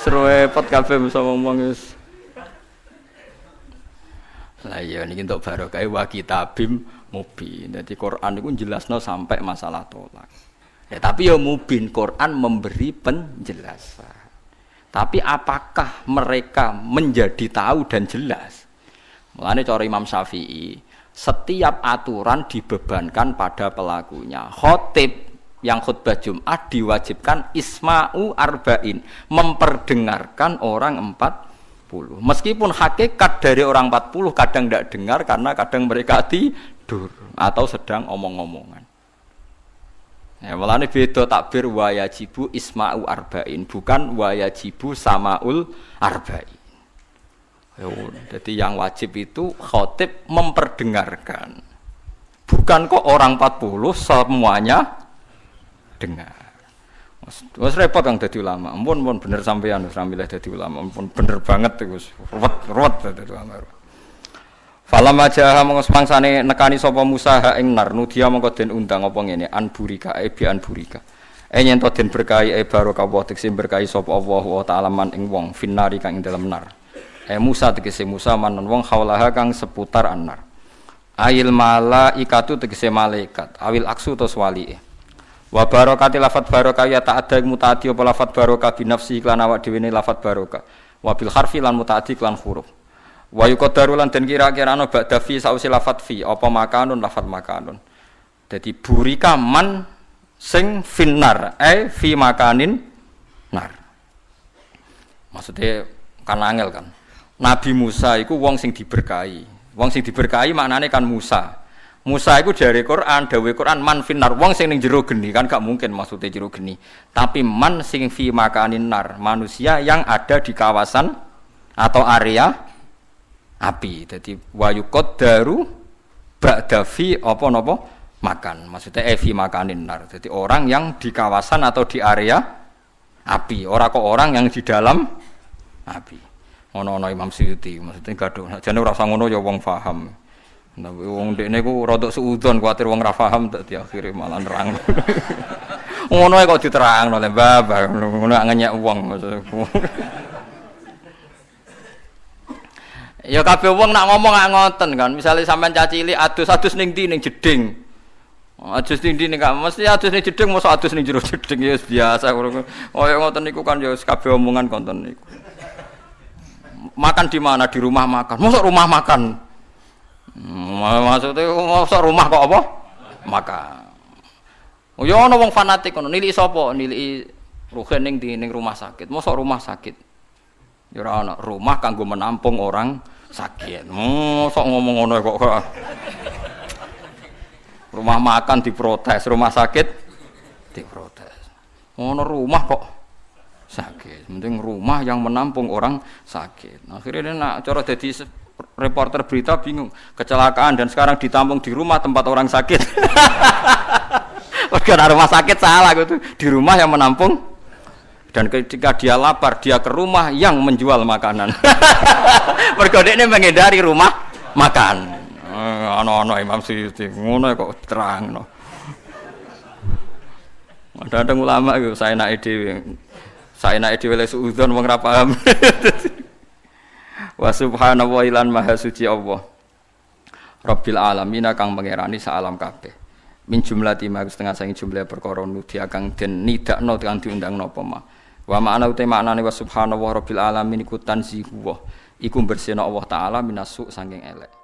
Seru repot kabeh bisa ngomong wis. Lah iya niki entuk barokah wa kitabim mubin. Dadi Quran niku jelasno sampai masalah tolak. Ya tapi ya mubin Quran memberi penjelasan. Tapi apakah mereka menjadi tahu dan jelas? Mulane cara Imam Syafi'i, setiap aturan dibebankan pada pelakunya. Khotib yang khutbah Jumat diwajibkan isma'u arba'in, memperdengarkan orang 40. Meskipun hakikat dari orang 40 kadang tidak dengar karena kadang mereka tidur atau sedang omong-omongan. Ya, mulane beda takbir wa yajibu isma'u arba'in, bukan wa yajibu samaul arba'in. Jadi yang wajib itu khotib memperdengarkan. Bukan kok orang 40 semuanya dengar. Wes repot kang dadi ulama. Ampun bener sampean wis ramilih dadi ulama. Ampun bener banget iku. Ruwet dadi ulama. Falamma jaha mongko semangsane nekani sapa Musa ha ing nar nudia mongko den undang apa ngene anburika bi anburika. Yen to den berkahi barokah wa tekse berkahi sapa Allah wa ta'ala man ing wong finnari kang ing dalem nar. Musa tegese Musa manon wong haulaha kang seputar anar. Ail malaikatu tegese malaikat, awil aksu tos walike. Wa barakati lafat barokah ya ta'adda mutaaddi apa lafat barokah bi nafsi lan awak dhewe ne lafat barokah. Wa bil harfi lan mutaaddi lan huruf. Wa yuqaddaru lan den kira-kira ana ba'da fi sausi lafat fi apa makanun lafat makanun. Dadi burika man sing finnar fi makanin nar. Maksudnya kan angel kan. Nabi Musa iku wong sing diberkahi. Wong sing diberkahi maknane kan Musa. Musa iku dari Quran, dawuh Quran man finnar, wong sing ning jero geni kan gak mungkin maksudnya jero geni. Tapi man sing fi makanin nar, manusia yang ada di kawasan atau area api. Jadi wa yuqaddaru ba'da fi apa napa makan. Maksudnya fi makanin nar. Jadi orang yang di kawasan atau di area api, ora kok orang yang di dalam api. Ono Imam Suyuti, maksudnya gaduh. Jane ora usah ngono ya wong paham. Nah, wong dekne ku rodok suudon kuwatir wong ra paham dadi akhire malah nerang. Ngono kok diterangno le Mbah, ngono ngenyek wong maksudku. Ya kabeh wong nak ngomong gak ngoten kan. Misale sampean cacilik adus-adus ning ndi ning jeding. Adus ning ndi ning gak mesti adus ning jeding mosok adus ning jero jeding ya biasa ngono. Kaya ngoten niku kan ya kabeh omongan konten niku. Makan di mana? Di rumah makan. Masa rumah makan? Maksudnya masa rumah kok apa? Makan. Oh ya ana wong fanatik ngono, niliki sapa? Niliki rugen ning rumah sakit. Masa rumah sakit? Ya ora ana, rumah kanggo menampung orang sakit. Mosok ngomong ngono kok. Rumah makan diprotes, rumah sakit diprotes. Ngono rumah kok sakit. Penting rumah yang menampung orang sakit. Akhirnya dia nak cara jadi reporter berita bingung. Kecelakaan dan sekarang ditampung di rumah tempat orang sakit. Karena rumah sakit salah gitu. Di rumah yang menampung. Dan ketika dia lapar, dia ke rumah yang menjual makanan. Mergo dekne menghindari rumah makan. Ana-ana Imam Suyuti ngono kok terangno. Ada ulama itu saya naik dhewe. Saenake dhewe le suudzon wong ra paham. Wa subhanahu ilan maha suci Allah. Rabbil alamin kang pangerani sak alam kabeh. Min jumlati ma setengah sangi jumlah perkara nudi kang den nidakno kang diundang napa ma. Wa ma'ana uta maknane wa subhanahu rabbil alamin iku tanzihu. Iku bersihna Allah taala minasu saking elek.